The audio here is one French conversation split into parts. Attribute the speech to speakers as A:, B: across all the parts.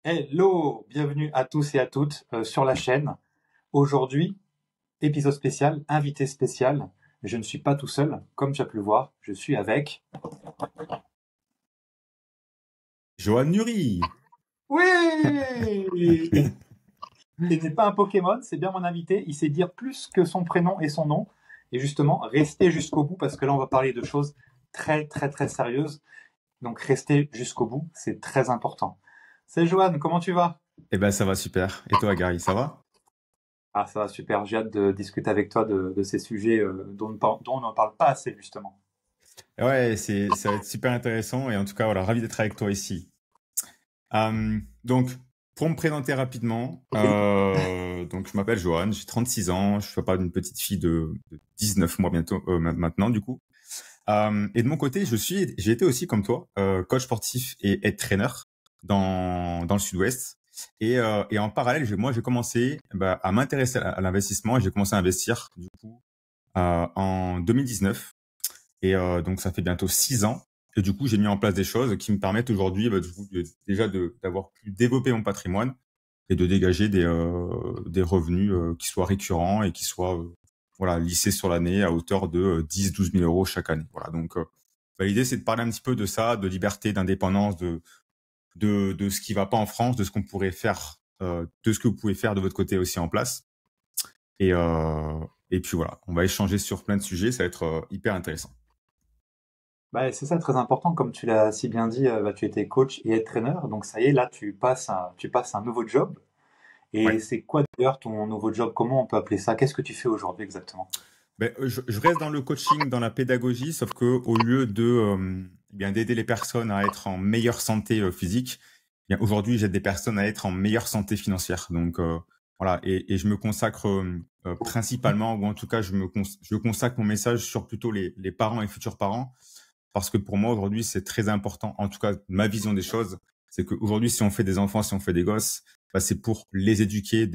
A: Hello, bienvenue à tous et à toutes sur la chaîne. Aujourd'hui, épisode spécial, invité spécial. Je ne suis pas tout seul, comme tu as pu le voir, je suis avec...
B: Johan Nuri.
A: Oui! Ce n'est pas un Pokémon, c'est bien mon invité. Il sait dire plus que son prénom et son nom. Et justement, restez jusqu'au bout parce que là, on va parler de choses très, très, très sérieuses. Donc, restez jusqu'au bout, c'est très important. C'est Johan, comment tu vas?
B: Eh ben, ça va super. Et toi, Gary, ça va?
A: Ah, ça va super. J'ai hâte de discuter avec toi de ces sujets dont on n'en parle pas assez, justement.
B: Ouais, ça va être super intéressant. Et en tout cas, voilà, ravi d'être avec toi ici. Donc, pour me présenter rapidement, donc je m'appelle Johan, j'ai 36 ans, je suis papa d'une petite fille de 19 mois bientôt, maintenant, du coup. Et de mon côté, j'ai été aussi comme toi, coach sportif et head trainer dans le Sud-Ouest. Et en parallèle, j'ai commencé à m'intéresser à l'investissement et j'ai commencé à investir du coup en 2019. Et donc ça fait bientôt 6 ans. Et du coup, j'ai mis en place des choses qui me permettent aujourd'hui du coup, d'avoir pu développer mon patrimoine et de dégager des revenus qui soient récurrents et qui soient lissés sur l'année à hauteur de 10-12 000 euros chaque année. Voilà, donc l'idée, c'est de parler un petit peu de ça, de liberté, d'indépendance, de ce qui va pas en France, de ce qu'on pourrait faire, de ce que vous pouvez faire de votre côté aussi en place. Et, euh, et puis voilà, on va échanger sur plein de sujets, ça va être hyper intéressant.
A: Bah, c'est ça, très important. Comme tu l'as si bien dit, tu étais coach et head trainer. Donc, ça y est, là, tu passes un nouveau job. Et
B: Ouais.
A: c'est quoi d'ailleurs ton nouveau job? Comment on peut appeler ça? Qu'est-ce que tu fais aujourd'hui exactement?
B: Je reste dans le coaching, dans la pédagogie, sauf que au lieu de d'aider les personnes à être en meilleure santé physique, aujourd'hui j'aide des personnes à être en meilleure santé financière. Donc voilà, et je me consacre principalement, ou en tout cas je consacre mon message sur plutôt les parents et futurs parents, parce que pour moi aujourd'hui c'est très important. En tout cas, ma vision des choses, c'est qu'aujourd'hui si on fait des enfants, si on fait des gosses, c'est pour les éduquer,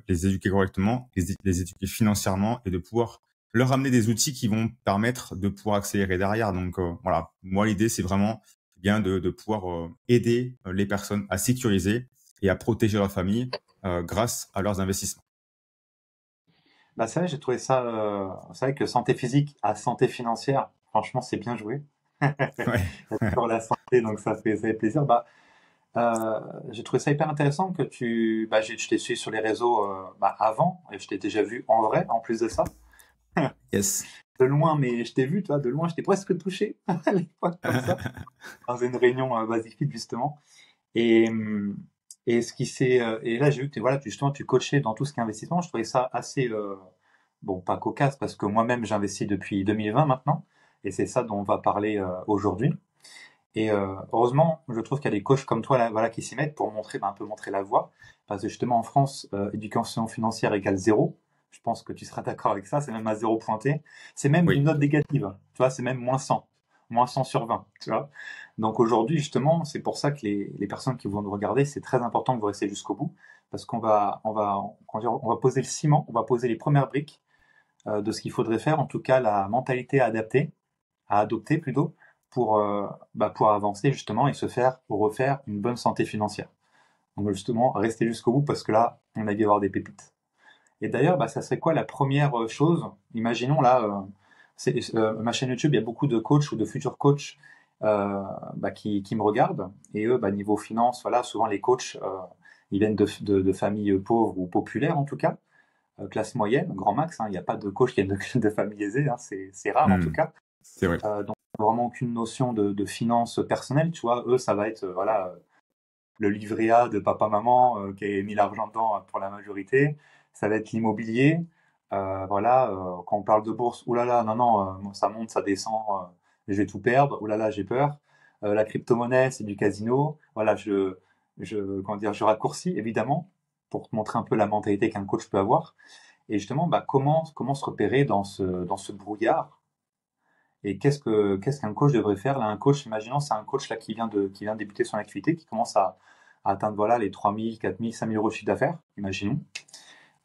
B: les éduquer correctement, les éduquer financièrement et de pouvoir leur amener des outils qui vont permettre de pouvoir accélérer derrière. Donc voilà, moi l'idée c'est vraiment bien de pouvoir aider les personnes à sécuriser et à protéger leur famille grâce à leurs investissements.
A: Bah, c'est vrai, j'ai trouvé ça. C'est vrai que santé physique à santé financière, franchement, c'est bien joué.
B: Ouais.
A: Pour la santé, donc ça fait plaisir. J'ai trouvé ça hyper intéressant que je t'ai suivi sur les réseaux avant et je t'ai déjà vu en vrai en plus de ça.
B: Yes.
A: De loin, mais je t'ai vu, toi, de loin, je t'ai presque touché à l'époque comme ça, dans une réunion Basic Fit justement. Et, hum, et ce qui s'est et là j'ai vu que voilà, justement tu coachais dans tout ce qui est investissement. Je trouvais ça assez bon, pas cocasse parce que moi-même j'investis depuis 2020 maintenant, et c'est ça dont on va parler aujourd'hui. Et heureusement, je trouve qu'il y a des coachs comme toi là, voilà, qui s'y mettent pour montrer, un peu montrer la voie. Parce que justement en France, éducation financière égale zéro. Je pense que tu seras d'accord avec ça, c'est même à zéro pointé. C'est même une
B: Oui.
A: note négative, tu vois, c'est même moins 100 sur 20, tu vois. Donc aujourd'hui, justement, c'est pour ça que les personnes qui vont nous regarder, c'est très important que vous restez jusqu'au bout. Parce comment dire, on va poser le ciment, on va poser les premières briques de ce qu'il faudrait faire, en tout cas la mentalité à adopter plutôt, pour avancer justement et se faire ou refaire une bonne santé financière. Donc justement, restez jusqu'au bout parce que là, on a dû avoir des pépites. Et d'ailleurs, ça serait quoi la première chose? Imaginons là, ma chaîne YouTube, il y a beaucoup de coachs ou de futurs coachs qui me regardent. Et eux, niveau finance, voilà, souvent les coachs, ils viennent de familles pauvres ou populaires en tout cas, classe moyenne, grand max. Hein, il n'y a pas de coach qui viennent de familles aisées, hein, c'est rare en tout
B: Hmm.
A: cas.
B: C'est vrai.
A: Donc vraiment aucune notion de finances personnelles, tu vois. Eux, ça va être le livret A de papa-maman qui a mis l'argent dedans pour la majorité. Ça va être l'immobilier. Quand on parle de bourse, oulala, non, non, ça monte, ça descend, je vais tout perdre, oulala, j'ai peur. La crypto-monnaie, c'est du casino. Voilà, comment dire, je raccourcis évidemment pour te montrer un peu la mentalité qu'un coach peut avoir. Et justement, comment se repérer dans ce brouillard et qu'est-ce qu'un coach devrait faire? Là, un coach, imaginons, c'est un coach là qui vient de débuter son activité, qui commence à atteindre voilà les 3 000, 4 000, 5 000 euros de chiffre d'affaires, imaginons.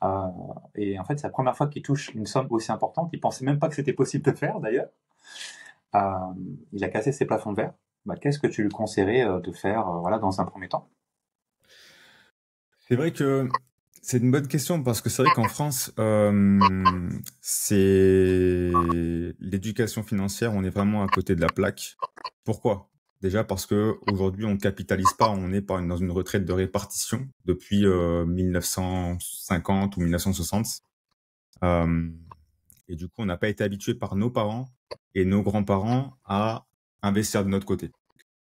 A: Euh, et en fait, c'est la première fois qu'il touche une somme aussi importante. Il pensait même pas que c'était possible de faire d'ailleurs. Euh, il a cassé ses plafonds de verre. Qu'est-ce que tu lui conseillerais de faire voilà dans un premier temps?
B: C'est vrai que c'est une bonne question parce que c'est vrai qu'en France, c'est l'éducation financière, on est vraiment à côté de la plaque. Pourquoi? Déjà parce que aujourd'hui, on ne capitalise pas, on est dans une retraite de répartition depuis 1950 ou 1960. Euh, et du coup, on n'a pas été habitué par nos parents et nos grands-parents à investir de notre côté.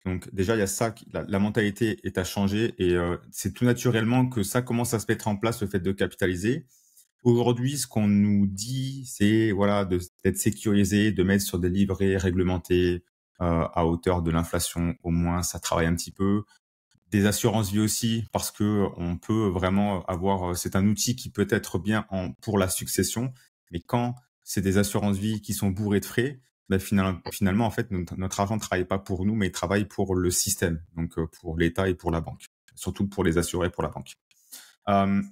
B: Donc déjà, il y a ça, la mentalité est à changer et c'est tout naturellement que ça commence à se mettre en place, le fait de capitaliser. Aujourd'hui, ce qu'on nous dit, c'est voilà d'être sécurisé, de mettre sur des livrets réglementés à hauteur de l'inflation, au moins ça travaille un petit peu. Des assurances vie aussi, parce que on peut vraiment avoir, c'est un outil qui peut être bien pour la succession, mais quand c'est des assurances vie qui sont bourrées de frais, ben finalement, en fait, notre argent ne travaille pas pour nous, mais il travaille pour le système, donc pour l'État et pour la banque, surtout pour les assurés et pour la banque.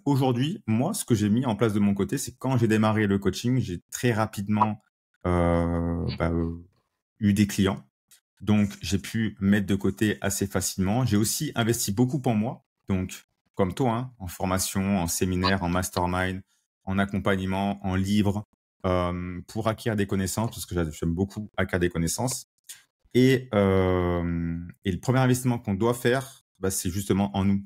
B: Aujourd'hui, moi, ce que j'ai mis en place de mon côté, c'est quand j'ai démarré le coaching, j'ai très rapidement eu des clients. Donc, j'ai pu mettre de côté assez facilement. J'ai aussi investi beaucoup en moi. Donc, comme toi, hein, en formation, en séminaire, en mastermind, en accompagnement, en livres, pour acquérir des connaissances, parce que j'aime beaucoup acquérir des connaissances. Et le premier investissement qu'on doit faire, bah, c'est justement en nous.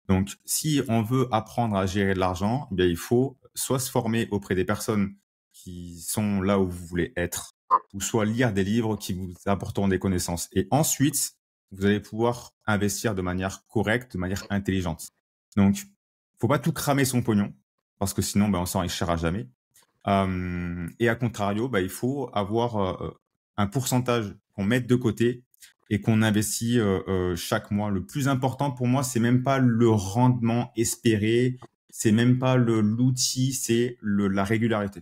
B: Donc, si on veut apprendre à gérer de l'argent, eh bien, il faut soit se former auprès des personnes qui sont là où vous voulez être, ou soit lire des livres qui vous apporteront des connaissances. Et ensuite, vous allez pouvoir investir de manière correcte, de manière intelligente. Donc, faut pas tout cramer son pognon, parce que sinon, ben, on s'enrichira jamais. Et à contrario, il faut avoir un pourcentage qu'on mette de côté et qu'on investit chaque mois. Le plus important pour moi, c'est même pas le rendement espéré, c'est même pas l'outil, c'est la régularité.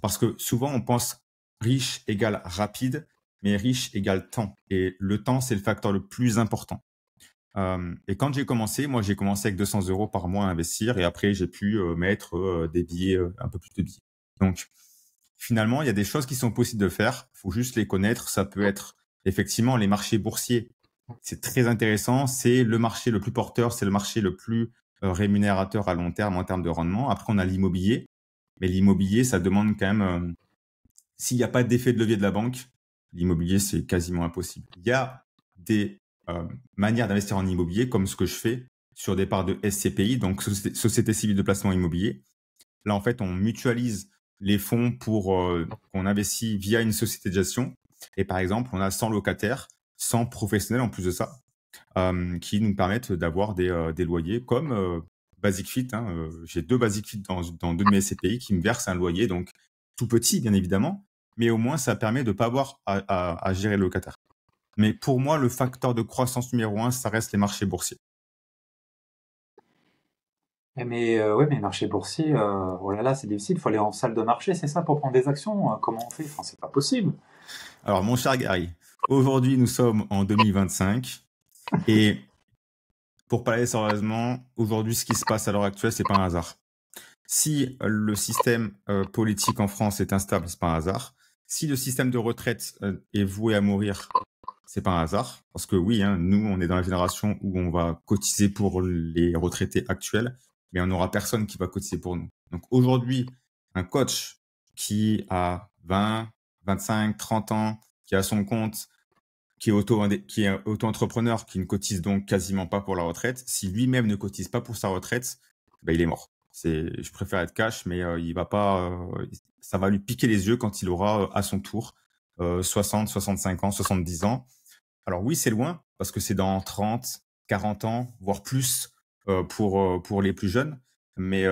B: Parce que souvent, on pense riche égale rapide, mais riche égale temps. Et le temps, c'est le facteur le plus important. Et quand j'ai commencé, moi, j'ai commencé avec 200 euros par mois à investir et après, j'ai pu mettre des billets, un peu plus de billets. Donc, finalement, il y a des choses qui sont possibles de faire. Il faut juste les connaître. Ça peut être effectivement les marchés boursiers. C'est très intéressant. C'est le marché le plus porteur. C'est le marché le plus rémunérateur à long terme en termes de rendement. Après, on a l'immobilier. Mais l'immobilier, ça demande quand même, s'il n'y a pas d'effet de levier de la banque, l'immobilier, c'est quasiment impossible. Il y a des manières d'investir en immobilier, comme ce que je fais sur des parts de SCPI, donc Société Civile de Placement Immobilier. Là, en fait, on mutualise les fonds pour qu'on investit via une société de gestion. Et par exemple, on a 100 locataires, 100 professionnels en plus de ça, qui nous permettent d'avoir des loyers comme Basic Fit. Hein, j'ai 2 Basic Fit dans 2 de mes SCPI qui me versent un loyer, donc tout petit, bien évidemment, mais au moins, ça permet de ne pas avoir à gérer le locataire. Mais pour moi, le facteur de croissance numéro 1, ça reste les marchés boursiers.
A: Ouais, mais marché boursier, oh là là, c'est difficile. Il faut aller en salle de marché, c'est ça, pour prendre des actions. Comment on fait? Enfin, c'est pas possible.
B: Alors, mon cher Gary, aujourd'hui, nous sommes en 2025 et pour parler sérieusement, aujourd'hui, ce qui se passe à l'heure actuelle, c'est pas un hasard. Si le système politique en France est instable, c'est pas un hasard. Si le système de retraite est voué à mourir, c'est pas un hasard. Parce que oui, hein, nous, on est dans la génération où on va cotiser pour les retraités actuels, mais on n'aura personne qui va cotiser pour nous. Donc aujourd'hui, un coach qui a 20, 25, 30 ans, qui a son compte, qui est auto-entrepreneur, qui ne cotise donc quasiment pas pour la retraite, si lui-même ne cotise pas pour sa retraite, il est mort. Je préfère être cash, mais il va pas, ça va lui piquer les yeux quand il aura à son tour 60, 65 ans, 70 ans. Alors oui, c'est loin parce que c'est dans 30, 40 ans, voire plus pour les plus jeunes. Mais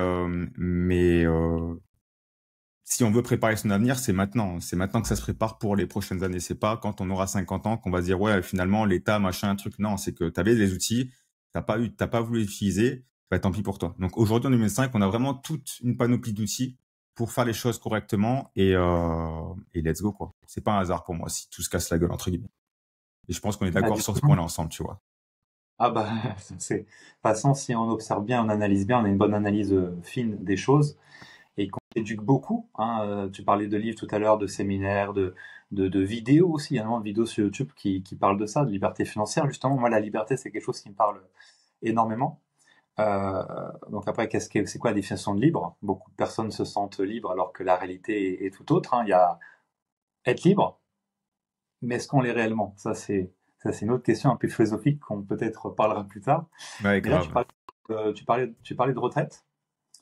B: si on veut préparer son avenir, c'est maintenant. C'est maintenant que ça se prépare pour les prochaines années. C'est pas quand on aura 50 ans qu'on va se dire ouais, finalement l'État machin un truc. Non, c'est que tu avais les outils, t'as pas voulu les utiliser, tant pis pour toi. Donc aujourd'hui en 2005, on a vraiment toute une panoplie d'outils pour faire les choses correctement et let's go quoi. C'est pas un hasard pour moi si tout se casse la gueule entre guillemets. Et je pense qu'on est
A: Bah,
B: d'accord
A: du
B: sur
A: coup,
B: ce point-là ensemble, tu vois.
A: ah bah, de toute façon, si on observe bien, on analyse bien, on a une bonne analyse fine des choses et qu'on éduque beaucoup. Hein. Tu parlais de livres tout à l'heure, de séminaires, de vidéos aussi. Il y a énormément de vidéos sur YouTube qui parlent de ça, de liberté financière. Justement, moi, la liberté, c'est quelque chose qui me parle énormément. Donc après, c'est quoi la définition de libre? Beaucoup de personnes se sentent libres alors que la réalité est tout autre, hein. Il y a être libre, mais est-ce qu'on l'est réellement? Ça, c'est une autre question un peu philosophique qu'on peut-être parlera plus tard.
B: Ouais,
A: Mais là, tu
B: grave.
A: parlais, tu parlais de retraite.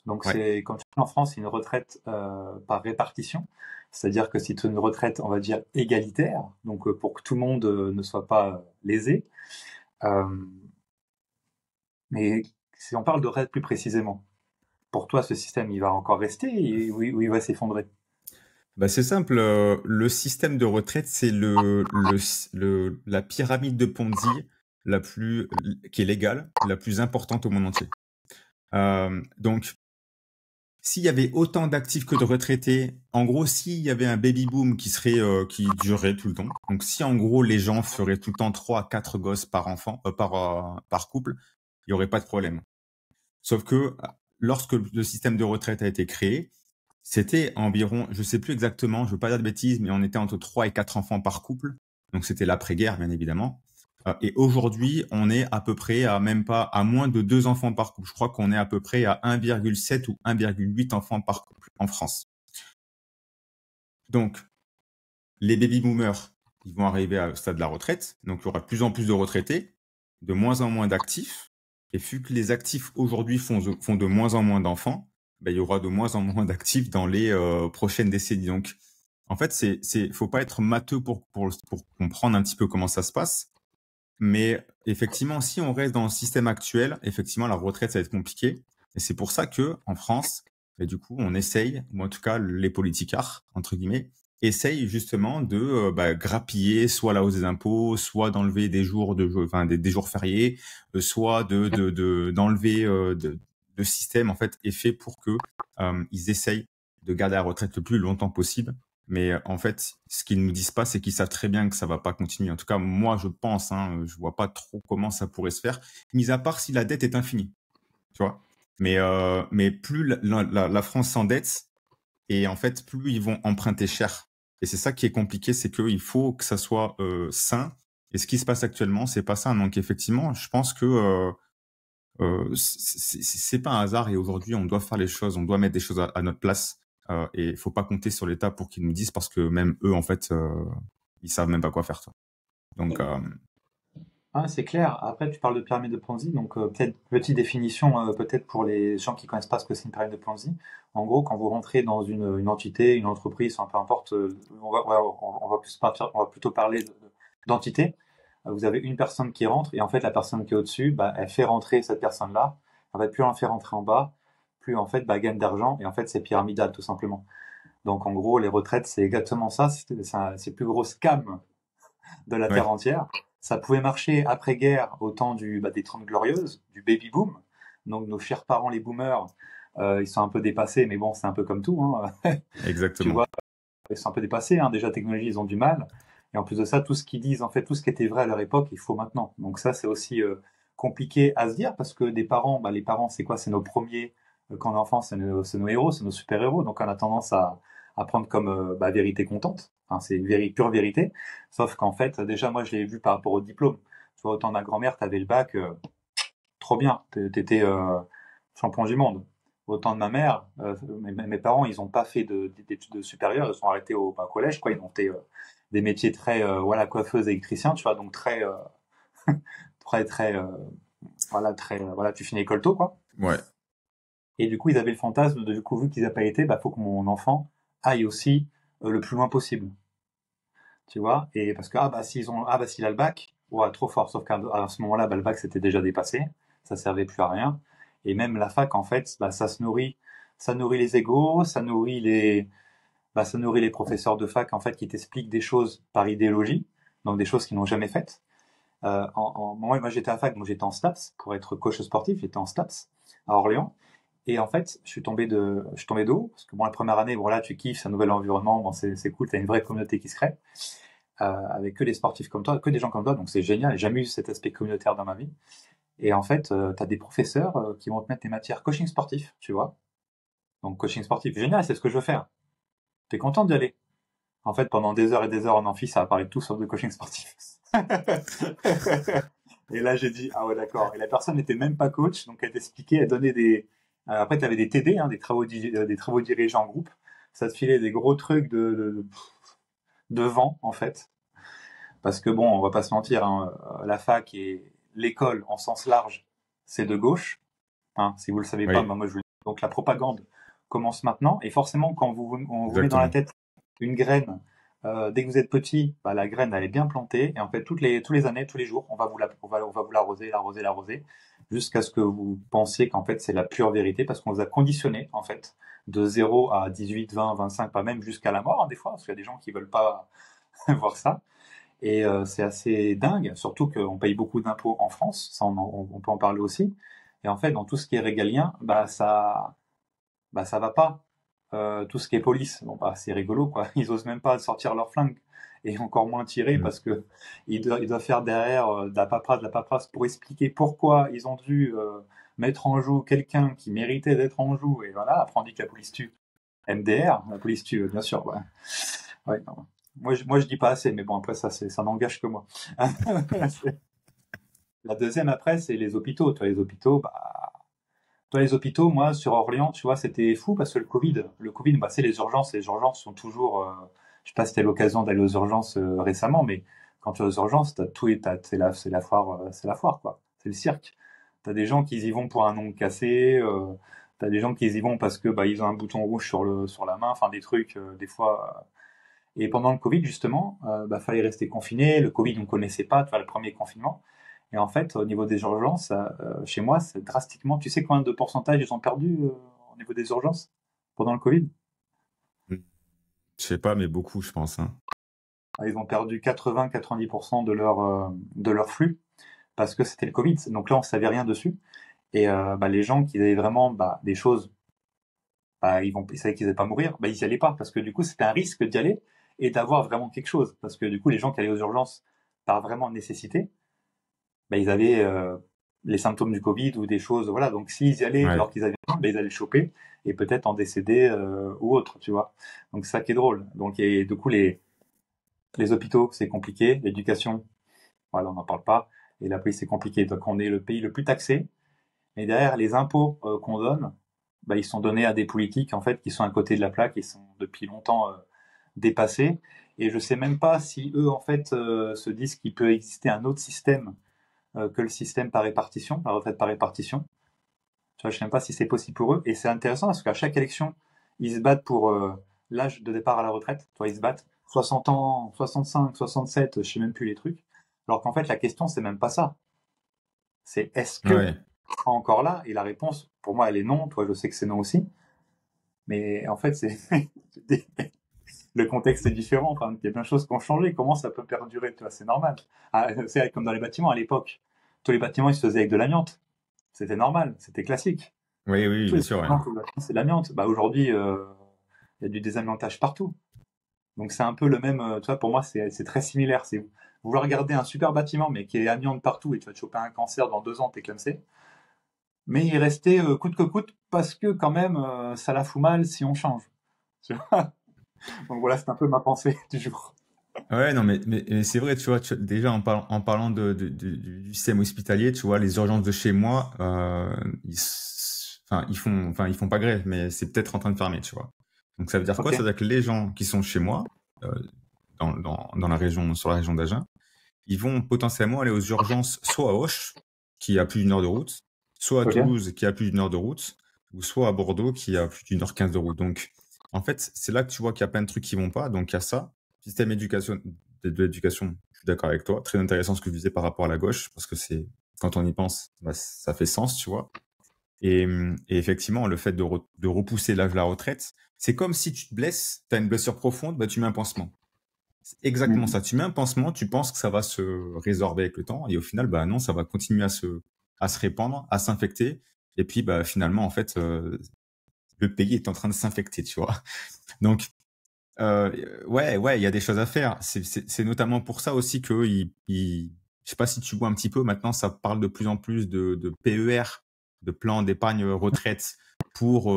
A: Donc
B: Ouais.
A: c'est comme tu dis en France, c'est une retraite par répartition. C'est-à-dire que c'est une retraite, on va dire, égalitaire, donc pour que tout le monde ne soit pas lésé. Euh, mais si on parle de retraite plus précisément, pour toi, ce système, il va encore rester ou il va s'effondrer?
B: Bah, c'est simple. Le système de retraite, c'est la pyramide de Ponzi qui est légale, la plus importante au monde entier. Donc, s'il y avait autant d'actifs que de retraités, en gros, s'il y avait un baby boom qui durerait tout le temps. Donc, si en gros les gens feraient tout le temps 3 à 4 gosses par enfant, par couple, il y aurait pas de problème. Sauf que lorsque le système de retraite a été créé, c'était environ, je sais plus exactement, je veux pas dire de bêtises, mais on était entre 3 et 4 enfants par couple. Donc c'était l'après-guerre, bien évidemment. Et aujourd'hui, on est à peu près à moins de 2 enfants par couple. Je crois qu'on est à peu près à 1,7 ou 1,8 enfants par couple en France. Donc, les baby boomers, ils vont arriver au stade de la retraite. Donc, il y aura de plus en plus de retraités, de moins en moins d'actifs. Et vu que les actifs aujourd'hui font de moins en moins d'enfants, ben, il y aura de moins en moins d'actifs dans les prochaines décennies. Donc, en fait, faut pas être matheux pour comprendre un petit peu comment ça se passe. Mais effectivement, si on reste dans le système actuel, effectivement, la retraite, ça va être compliqué. Et c'est pour ça que en France, ben, du coup, on essaye, ou en tout cas les politicards, entre guillemets, essayent justement de grappiller soit la hausse des impôts, soit d'enlever des jours des jours fériés, soit d'enlever de système en fait est fait pour que ils essayent de garder la retraite le plus longtemps possible. Mais en fait, ce qu'ils nous disent pas, c'est qu'ils savent très bien que ça va pas continuer. En tout cas, moi, je pense, hein, je vois pas trop comment ça pourrait se faire, mis à part si la dette est infinie, tu vois. Mais plus la France s'endette, et en fait, plus ils vont emprunter cher. Et c'est ça qui est compliqué, c'est qu'il faut que ça soit sain. Et ce qui se passe actuellement, c'est pas ça. Donc effectivement, je pense que c'est pas un hasard. Et aujourd'hui, on doit faire les choses, on doit mettre des choses à notre place. Et il faut pas compter sur l'État pour qu'ils nous disent, parce que même eux, en fait, ils savent même pas quoi faire. Toi. Donc,
A: Ah, c'est clair. Après, tu parles de pyramide de Ponzi, donc peut-être petite définition, peut-être pour les gens qui connaissent pas ce que c'est une pyramide de Ponzi. En gros, quand vous rentrez dans une entité, une entreprise, enfin, peu importe, on va plutôt parler d'entité. Vous avez une personne qui rentre et en fait la personne qui est au-dessus, bah, elle fait rentrer cette personne-là. En fait, plus on la fait rentrer en bas, plus en fait, bah, elle gagne d'argent et en fait c'est pyramidal tout simplement. Donc en gros, les retraites, c'est exactement ça. C'est le plus gros scam de la Terre
B: ouais,
A: entière. Ça pouvait marcher après-guerre au temps des Trente Glorieuses, du baby boom. Donc nos chers parents, les boomers, ils sont un peu dépassés, mais bon, c'est un peu comme tout, hein. Tu
B: exactement.
A: vois, ils sont un peu dépassés, hein. Déjà, technologie, ils ont du mal. Et en plus de ça, tout ce qu'ils disent, en fait, tout ce qui était vrai à leur époque, il faut maintenant. Donc ça, c'est aussi compliqué à se dire parce que des parents, bah, les parents, c'est quoi? C'est nos premiers, quand on est enfant, c'est nos héros, c'est nos super-héros. Donc on a tendance à prendre comme vérité contente. Enfin, c'est pure vérité. Sauf qu'en fait, déjà, moi, je l'ai vu par rapport au diplôme. Tu vois, autant ma grand-mère, t'avais le bac, trop bien, t'étais champion du monde. Autant de ma mère, mes parents, ils n'ont pas fait d'études supérieures, ils sont arrêtés au collège, quoi. Ils ont fait des métiers très, voilà, coiffeuse, électricien, tu vois, donc très, très, très, voilà, très, voilà, tu finis école tôt, quoi.
B: Ouais,
A: Et du coup, ils avaient le fantasme de, du coup, vu qu'ils n'avaient pas été, bah, faut que mon enfant aille aussi le plus loin possible, tu vois. Et parce que, s'il a le bac, ouais, trop fort. Sauf qu'à ce moment-là, bah, le bac s'était déjà dépassé, ça servait plus à rien. Et même la fac, en fait, bah, ça nourrit les égos, ça nourrit les professeurs de fac, en fait, qui t'expliquent des choses par idéologie, donc des choses qu'ils n'ont jamais faites. Moi, j'étais à fac, donc j'étais en STAPS, pour être coach sportif, j'étais en STAPS, à Orléans. Et en fait, je suis tombé de haut, parce que bon, la première année, voilà, tu kiffes, c'est un nouvel environnement, bon, c'est cool, t'as une vraie communauté qui se crée, avec que des sportifs comme toi, que des gens comme toi, donc c'est génial, j'ai jamais eu cet aspect communautaire dans ma vie. Et en fait, t'as des professeurs qui vont te mettre des matières coaching sportif, tu vois. Donc coaching sportif, génial, c'est ce que je veux faire. T'es content d'y aller. En fait, pendant des heures et des heures en amphi, ça va parler de tout sauf de coaching sportif. Et là, j'ai dit, ah ouais, d'accord. Et la personne n'était même pas coach, donc elle t'expliquait, elle donnait des. Après, tu avais des TD, hein, des travaux dirigés en groupe. Ça te filait des gros trucs de vent, en fait. Parce que bon, on va pas se mentir, hein, la fac et l'école en sens large, c'est de gauche. Hein, si vous le savez pas,
B: Oui,
A: bah, moi je vous le dis. Donc la propagande commence maintenant. Et forcément, quand on vous met dans la
B: exactement.
A: tête une graine, dès que vous êtes petit, bah, la graine elle est bien plantée. Et en fait, tous les années, tous les jours, on va vous l'arroser, l'arroser, l'arroser, jusqu'à ce que vous pensiez qu'en fait c'est la pure vérité, parce qu'on vous a conditionné en fait de 0 à 18, 20, 25, pas même jusqu'à la mort, hein, des fois, parce qu'il y a des gens qui veulent pas voir ça. Et c'est assez dingue, surtout qu'on paye beaucoup d'impôts en France, ça on peut en parler aussi. Et en fait, dans tout ce qui est régalien, bah ça va pas. Tout ce qui est police, bon bah c'est rigolo quoi. Ils osent même pas sortir leur flingue et encore moins tirer
B: Mm.
A: parce que ils doivent faire derrière de la paperasse pour expliquer pourquoi ils ont dû mettre en joue quelqu'un qui méritait d'être en joue. Et voilà, après on dit que la police tue. MDR, la police tue, bien sûr. Ouais. Ouais, non. Moi, je dis pas assez, mais bon, après, ça n'engage que moi. La deuxième, après, c'est les hôpitaux. Toi, les hôpitaux, moi, sur Orléans, tu vois, c'était fou parce que le Covid, bah, c'est les urgences sont toujours, je sais pas si t'as l'occasion d'aller aux urgences récemment, mais quand tu es aux urgences, t'as tout et c'est la foire, quoi. C'est le cirque. T'as des gens qui y vont pour un ongle cassé, t'as des gens qui y vont parce que, bah, ils ont un bouton rouge sur la main, enfin, des trucs, des fois, et pendant le Covid, justement, bah, fallait rester confiné. Le Covid, on ne connaissait pas, tu vois, le premier confinement. Et en fait, au niveau des urgences, chez moi, c'est drastiquement. Tu sais combien de pourcentage ils ont perdu au niveau des urgences pendant le Covid?
B: Mm. Je sais pas, mais beaucoup, je pense, hein.
A: Ah, ils ont perdu 80-90% de leur flux parce que c'était le Covid. Donc là, on savait rien dessus. Et bah, les gens qui avaient vraiment bah, des choses, bah, ils savaient qu'ils n'allaient pas mourir, bah, ils n'y allaient pas parce que du coup, c'était un risque d'y aller et d'avoir vraiment quelque chose. Parce que du coup, les gens qui allaient aux urgences par vraiment nécessité, bah, ils avaient les symptômes du Covid ou des choses, voilà. Donc s'ils y allaient
B: Ouais.
A: alors qu'ils avaient rien, bah, ils allaient le choper et peut-être en décéder ou autre, tu vois. Donc c'est ça qui est drôle. Donc et du coup les hôpitaux c'est compliqué, l'éducation, voilà on n'en parle pas, et la police c'est compliqué. Donc on est le pays le plus taxé, et derrière les impôts qu'on donne, bah, ils sont donnés à des politiques en fait qui sont à côté de la plaque et sont depuis longtemps dépassés. Et je sais même pas si eux en fait se disent qu'il peut exister un autre système que le système par répartition, la retraite par répartition. Tu vois, je ne sais même pas si c'est possible pour eux. Et c'est intéressant parce qu'à chaque élection, ils se battent pour l'âge de départ à la retraite. Tu vois, ils se battent 60 ans, 65, 67, je sais même plus les trucs. Alors qu'en fait, la question, c'est même pas ça. C'est est-ce que
B: Ouais.
A: on sera encore là? Et la réponse, pour moi, elle est non. Toi, je sais que c'est non aussi. Mais en fait, c'est le contexte est différent. Enfin, il y a plein de choses qui ont changé. Comment ça peut perdurer? Tu vois, c'est normal. Ah, c'est comme dans les bâtiments à l'époque. Tous les bâtiments, ils se faisaient avec de l'amiante. C'était normal, c'était classique.
B: Oui, oui,
A: Tous
B: bien
A: les
B: sûr, ouais.
A: bâtiments, c'est de l'amiante. Bah, aujourd'hui, il y a du désamiantage partout. Donc c'est un peu le même, tu vois, pour moi, c'est très similaire. C'est vouloir garder un super bâtiment, mais qui est amiante partout et tu vas te choper un cancer dans 2 ans, t'es clamsé. Mais y rester coûte que coûte parce que quand même, ça la fout mal si on change. Tu vois. Donc voilà, c'est un peu ma pensée du jour.
B: Ouais, non, mais c'est vrai, tu vois, déjà en parlant du système hospitalier, tu vois, les urgences de chez moi, enfin, ils font pas grève, mais c'est peut-être en train de fermer, tu vois. Donc ça veut dire quoi?
A: Ok,
B: Ça veut dire que les gens qui sont chez moi, euh, dans la région, sur la région d'Agen, ils vont potentiellement aller aux urgences soit à Auch, qui a plus d'une heure de route, soit à
A: ok,
B: Toulouse, qui a plus d'une heure de route, ou soit à Bordeaux, qui a plus d'une heure 15 de route. Donc, en fait, c'est là que tu vois qu'il y a plein de trucs qui vont pas. Donc, il y a ça. Système éducation, de l'éducation, je suis d'accord avec toi. Très intéressant ce que tu disais par rapport à la gauche, parce que c'est, quand on y pense, bah, ça fait sens, tu vois. Et effectivement, le fait de repousser l'âge de la retraite, c'est comme si tu te blesses, tu as une blessure profonde, bah, tu mets un pansement. C'est exactement
A: mhm.
B: ça. Tu mets un pansement, tu penses que ça va se résorber avec le temps, et au final, bah non, ça va continuer à se répandre, à s'infecter, et puis bah finalement, en fait, le pays est en train de s'infecter, tu vois. Donc, ouais, il y a des choses à faire. C'est notamment pour ça aussi que je sais pas si tu vois un petit peu. Maintenant, ça parle de plus en plus de PER, de plan d'épargne retraite pour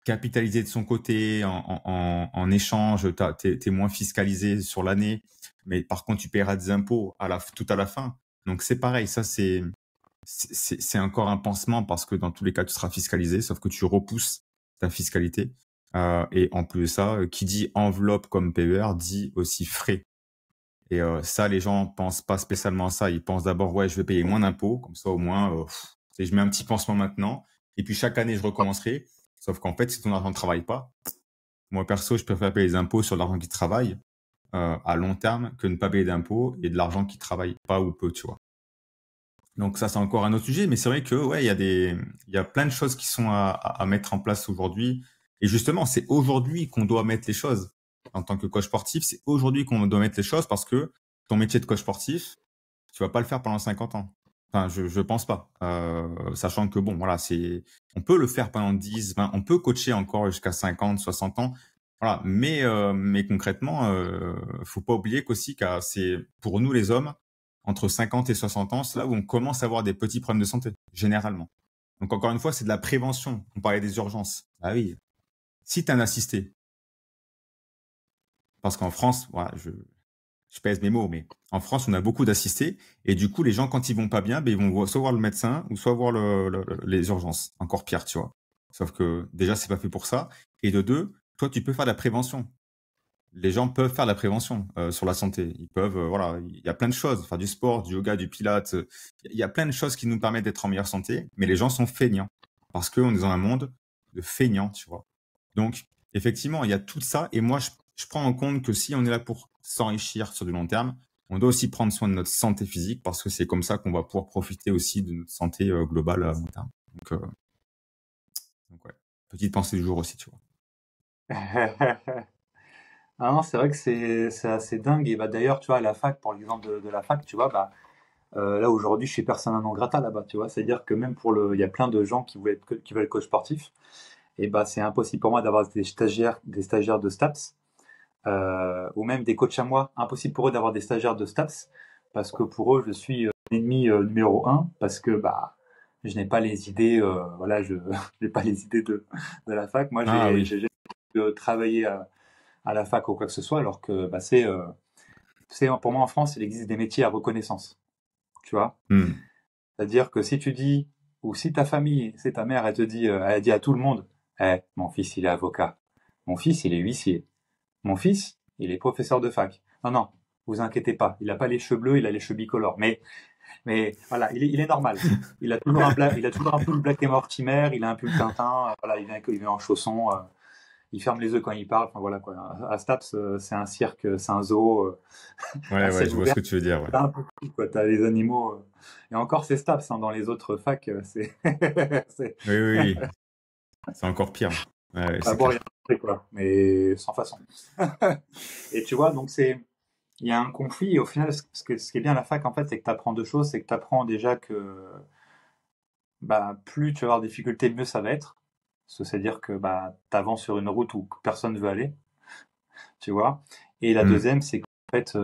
B: capitaliser de son côté en échange. T'es moins fiscalisé sur l'année, mais par contre, tu paieras des impôts tout à la fin. Donc c'est pareil, ça c'est encore un pansement parce que dans tous les cas, tu seras fiscalisé, sauf que tu repousses ta fiscalité. Et en plus de ça, qui dit enveloppe comme PER dit aussi frais. Et ça, les gens pensent pas spécialement à ça. Ils pensent d'abord, ouais, je vais payer moins d'impôts, comme ça au moins, je mets un petit pansement maintenant, et puis chaque année, je recommencerai. Sauf qu'en fait, si ton argent ne travaille pas, moi perso, je préfère payer les impôts sur l'argent qui travaille à long terme que ne pas payer d'impôts et de l'argent qui travaille pas ou peu, tu vois. Donc ça, c'est encore un autre sujet, mais c'est vrai que ouais, il y a plein de choses qui sont à mettre en place aujourd'hui. Et justement, c'est aujourd'hui qu'on doit mettre les choses. En tant que coach sportif, c'est aujourd'hui qu'on doit mettre les choses parce que ton métier de coach sportif, tu vas pas le faire pendant 50 ans. Enfin, je pense pas. Sachant que bon, voilà, on peut le faire pendant 10, 20, on peut coacher encore jusqu'à 50, 60 ans. Voilà. Mais concrètement, faut pas oublier qu'aussi, c'est, pour nous les hommes, entre 50 et 60 ans, c'est là où on commence à avoir des petits problèmes de santé, généralement. Donc, encore une fois, c'est de la prévention. On parlait des urgences. Ah oui. Si tu as un assisté, parce qu'en France, voilà, je pèse mes mots, mais en France, on a beaucoup d'assistés. Et du coup, les gens, quand ils vont pas bien, ben, ils vont soit voir le médecin ou soit voir les urgences. Encore pire, tu vois. Sauf que déjà, c'est pas fait pour ça. Et de deux, toi, tu peux faire de la prévention. Les gens peuvent faire de la prévention sur la santé. Ils peuvent, voilà, il y a plein de choses, faire du sport, du yoga, du pilates. Il y a plein de choses qui nous permettent d'être en meilleure santé, mais les gens sont feignants parce qu'on est dans un monde de feignants, tu vois. Donc, effectivement, il y a tout ça. Et moi, je prends en compte que si on est là pour s'enrichir sur du long terme, on doit aussi prendre soin de notre santé physique parce que c'est comme ça qu'on va pouvoir profiter aussi de notre santé globale à long terme. Donc ouais, petite pensée du jour aussi, tu vois.
A: Ah non, c'est vrai que c'est assez dingue. Et bah d'ailleurs, tu vois, à la fac, pour l'exemple de la fac, tu vois, bah là aujourd'hui, je suis persona non grata là-bas, tu vois. C'est-à-dire que même il y a plein de gens qui veulent être coach sportif. Et bah c'est impossible pour moi d'avoir des stagiaires de STAPS, ou même des coachs à moi. Impossible pour eux d'avoir des stagiaires de STAPS parce que pour eux, je suis l'ennemi numéro un parce que bah je n'ai pas les idées, voilà, je n'ai pas les idées de la fac. Moi,
B: Ah oui.
A: j'ai travaillé à la fac ou quoi que ce soit, alors que bah, pour moi en France, il existe des métiers à reconnaissance, tu vois.
B: Hmm.
A: C'est-à-dire que si tu dis, ou si ta famille, c'est ta mère, elle te dit, elle dit à tout le monde, mon fils, il est avocat, mon fils, il est huissier, mon fils, il est professeur de fac. Non, non, vous inquiétez pas, il a pas les cheveux bleus, il a les cheveux bicolores. Mais voilà, il est normal. Il a toujours un pull Black et Mortimer, il a un pull Tintin, voilà, il vient en chaussons. Il ferme les yeux quand il parle. Enfin voilà quoi. À Staps, c'est un cirque, c'est un zoo
B: Ouais,
A: à
B: ouais,
A: ciel
B: je vois ce
A: ouvert.
B: que tu veux dire, ouais.
A: T'as un peu tout, quoi. T'as les animaux. Et encore, c'est Staps. Hein, dans les autres facs, c'est
B: Oui, oui, oui. C'est encore pire. Ouais, ouais,
A: à
B: c'est
A: boire et
B: clair.
A: à manger, quoi. Mais sans façon. Et tu vois, donc il y a un conflit. Et au final, ce qui est bien à la fac, en fait, c'est que tu apprends deux choses. C'est que tu apprends déjà que bah, plus tu vas avoir des difficultés, mieux ça va être. C'est-à-dire que bah, tu avances sur une route où personne ne veut aller, tu vois. Et la
B: Hmm.
A: deuxième, c'est qu'en fait,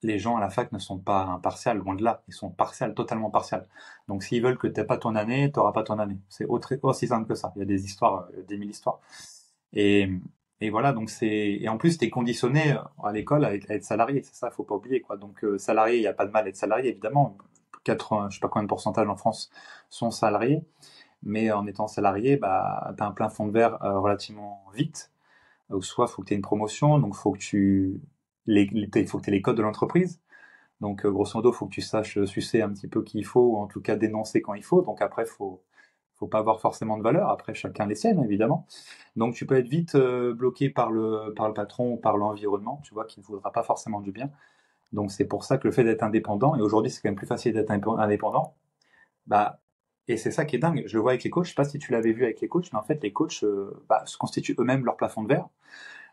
A: les gens à la fac ne sont pas impartials, loin de là. Ils sont partials, totalement partials. Donc s'ils veulent que tu n'aies pas ton année, tu n'auras pas ton année. C'est aussi simple que ça. Il y a des histoires, des mille histoires. Et, et voilà, donc et en plus, tu es conditionné à l'école à être salarié. C'est ça, faut pas oublier, quoi. Donc salarié, il n'y a pas de mal à être salarié, évidemment. 80, je sais pas combien de pourcentage en France sont salariés. Mais en étant salarié, bah, tu as un plein fond de verre relativement vite. Ou soit, faut que tu aies une promotion, donc faut que faut que tu aies les codes de l'entreprise. Donc, grosso modo, faut que tu saches sucer un petit peu qui il faut, ou en tout cas dénoncer quand il faut. Donc après, faut pas avoir forcément de valeur. Après, chacun les siennes, évidemment. Donc, tu peux être vite bloqué par le patron ou par l'environnement, tu vois, qui ne voudra pas forcément du bien. Donc, c'est pour ça que le fait d'être indépendant, et aujourd'hui, c'est quand même plus facile d'être indépendant, bah, et c'est ça qui est dingue. Je le vois avec les coachs. Je sais pas si tu l'avais vu avec les coachs, mais en fait, les coachs bah, se constituent eux-mêmes leur plafond de verre.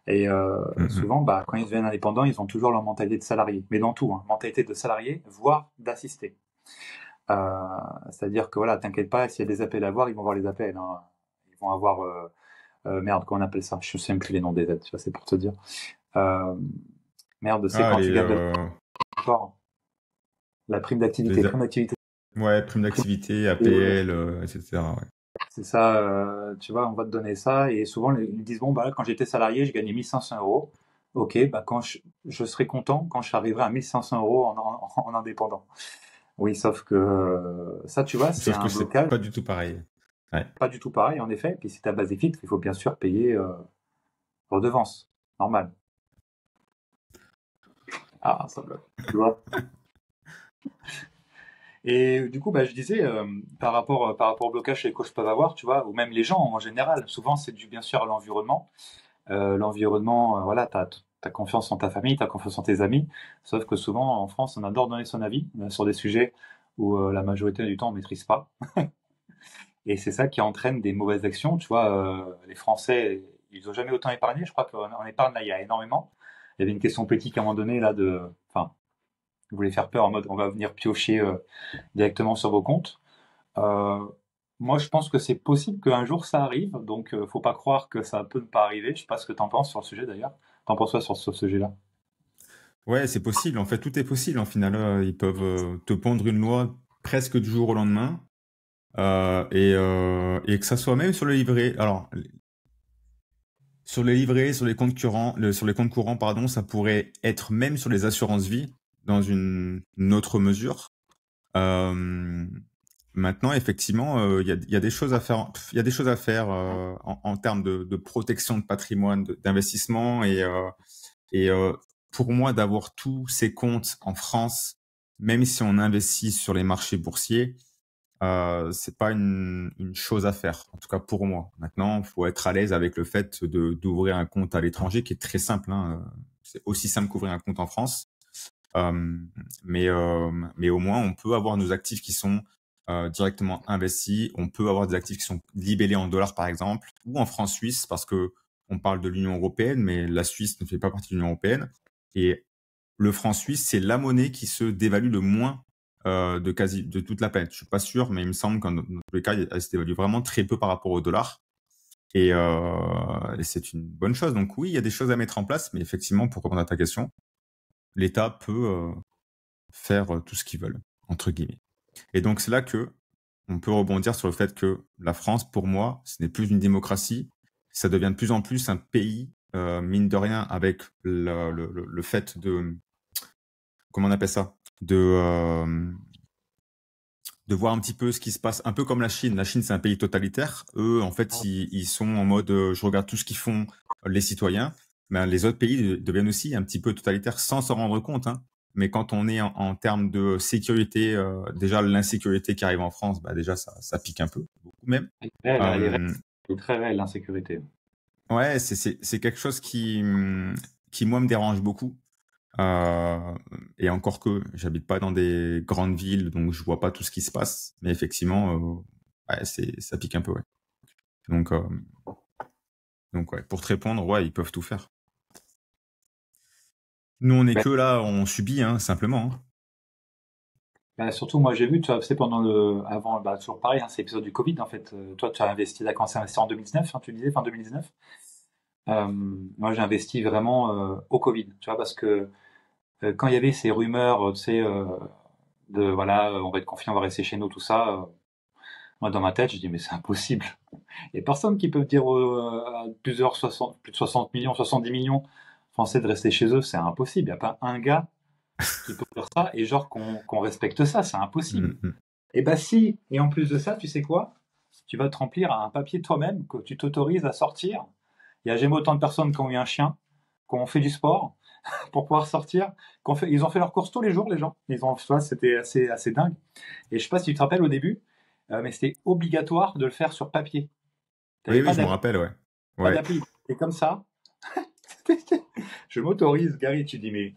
A: Et
B: Hmm, hmm.
A: souvent, bah, quand ils deviennent indépendants, ils ont toujours leur mentalité de salarié. Mais dans tout, hein, mentalité de salarié, voire d'assisté. C'est-à-dire que voilà, t'inquiète pas, s'il y a des appels à voir, ils vont voir les appels. Hein. Ils vont avoir merde, comment on appelle ça? Je sais même plus les noms des aides, tu vois, c'est pour te dire. Euh, merde, c'est
B: Ah,
A: quand tu gagnes de l'argent. La prime d'activité,
B: les
A: prime d'activité.
B: ouais, prime d'activité, APL, etc. Ouais.
A: C'est ça, tu vois, on va te donner ça. Et souvent, ils me disent, bon, bah, là, quand j'étais salarié, je gagnais 1500 euros. Ok, bah je serai content quand j'arriverai à 1 500 € en indépendant. Oui, sauf que ça, tu vois, c'est
B: Sauf que
A: un
B: c'est
A: blocage
B: pas du tout pareil. Ouais.
A: pas du tout pareil, en effet. Puis si ta base est fixe, il faut bien sûr payer redevance. Normal. Ah, ça bloque. Tu vois. Et du coup, bah, je disais, par rapport au blocage que les coachs peuvent avoir, tu vois, ou même les gens en général, souvent c'est dû bien sûr à l'environnement. L'environnement, voilà, t'as confiance en ta famille, t'as confiance en tes amis. Sauf que souvent, en France, on adore donner son avis sur des sujets où la majorité du temps on maîtrise pas. Et c'est ça qui entraîne des mauvaises actions. Tu vois, les Français, ils ont jamais autant épargné. Je crois qu'en épargne, là, il y a énormément. Il y avait une question politique à un moment donné, là, enfin, vous voulez faire peur en mode, on va venir piocher directement sur vos comptes. Euh, Moi, je pense que c'est possible qu'un jour ça arrive, donc faut pas croire que ça peut ne pas arriver. Je sais pas ce que t'en penses sur le sujet d'ailleurs. T'en penses quoi sur ce sujet-là?
B: Ouais, c'est possible. En fait, tout est possible. En final, ils peuvent te pondre une loi presque du jour au lendemain. Et que ça soit même sur le livret. Alors, sur les livrets, sur les comptes courants, sur les comptes courants, pardon, ça pourrait être même sur les assurances vie dans une autre mesure. Euh, Maintenant, effectivement, il y a des choses à faire. Il y a des choses à faire en termes de protection de patrimoine, d'investissement et pour moi, d'avoir tous ces comptes en France, même si on investit sur les marchés boursiers, c'est pas une chose à faire, en tout cas pour moi. Maintenant, il faut être à l'aise avec le fait d'ouvrir un compte à l'étranger, qui est très simple, hein. C'est aussi simple qu'ouvrir un compte en France. Euh, mais au moins, on peut avoir nos actifs qui sont directement investis. On peut avoir des actifs qui sont libellés en dollars, par exemple, ou en francs suisses, parce que on parle de l'Union européenne, mais la Suisse ne fait pas partie de l'Union européenne. Et le franc suisse, c'est la monnaie qui se dévalue le moins de toute la planète. Je suis pas sûr, mais il me semble qu'en dans tous les cas, elle se dévalue vraiment très peu par rapport au dollar. Et c'est une bonne chose. Donc oui, il y a des choses à mettre en place, mais effectivement, pour répondre à ta question, l'État peut faire tout ce qu'ils veulent, entre guillemets. Et donc c'est là que on peut rebondir sur le fait que la France, pour moi, ce n'est plus une démocratie, ça devient de plus en plus un pays, mine de rien, avec le fait de, comment on appelle ça, de voir un petit peu ce qui se passe, un peu comme la Chine. La Chine, c'est un pays totalitaire. Eux, en fait, ils sont en mode, je regarde tout ce qu'ils font les citoyens. Mais les autres pays deviennent aussi un petit peu totalitaires sans s'en rendre compte, hein. Mais quand on est en termes de sécurité, déjà l'insécurité qui arrive en France, bah déjà ça pique un peu, beaucoup même.
A: Elle est réelle,
B: Euh,
A: elle est très réelle, l'insécurité.
B: ouais, c'est quelque chose qui moi me dérange beaucoup. Et encore que j'habite pas dans des grandes villes, donc je vois pas tout ce qui se passe. Mais effectivement, ouais, ça pique un peu, ouais. Donc, euh, donc ouais, pour te répondre, ouais, ils peuvent tout faire. Nous, on est
A: Ben,
B: que là, on subit, hein, simplement, hein.
A: ben, surtout, moi j'ai vu, tu vois, c'est pendant avant, bah, toujours pareil, hein, c'est l'épisode du Covid en fait. Toi, tu as investi, tu as commencé à investir en 2019, hein, tu disais, fin 2019. Moi, j'ai investi vraiment au Covid, tu vois, parce que quand il y avait ces rumeurs, tu sais, de voilà, on va être confiant, on va rester chez nous, tout ça. Moi, dans ma tête, je dis mais c'est impossible. Il y a personne qui peut dire à plus de 60 millions, 70 millions Français de rester chez eux, c'est impossible. Il n'y a pas un gars qui peut faire ça et genre qu'on respecte ça, c'est impossible.
B: Mm, mm.
A: Et bah si, et en plus de ça, tu sais quoi? Tu vas te remplir un papier toi-même que tu t'autorises à sortir. Il y a jamais autant de personnes qui ont eu un chien, qui ont fait du sport pour pouvoir sortir, ils ont fait leurs courses tous les jours, les gens. C'était assez dingue. Et je sais pas si tu te rappelles au début, mais c'était obligatoire de le faire sur papier.
B: Oui,
A: T'avais
B: oui,
A: pas
B: je me
A: d'appli,
B: rappelle, ouais.
A: pas
B: Ouais.
A: d'appli. Et comme ça, je m'autorise, Gary, tu dis mais.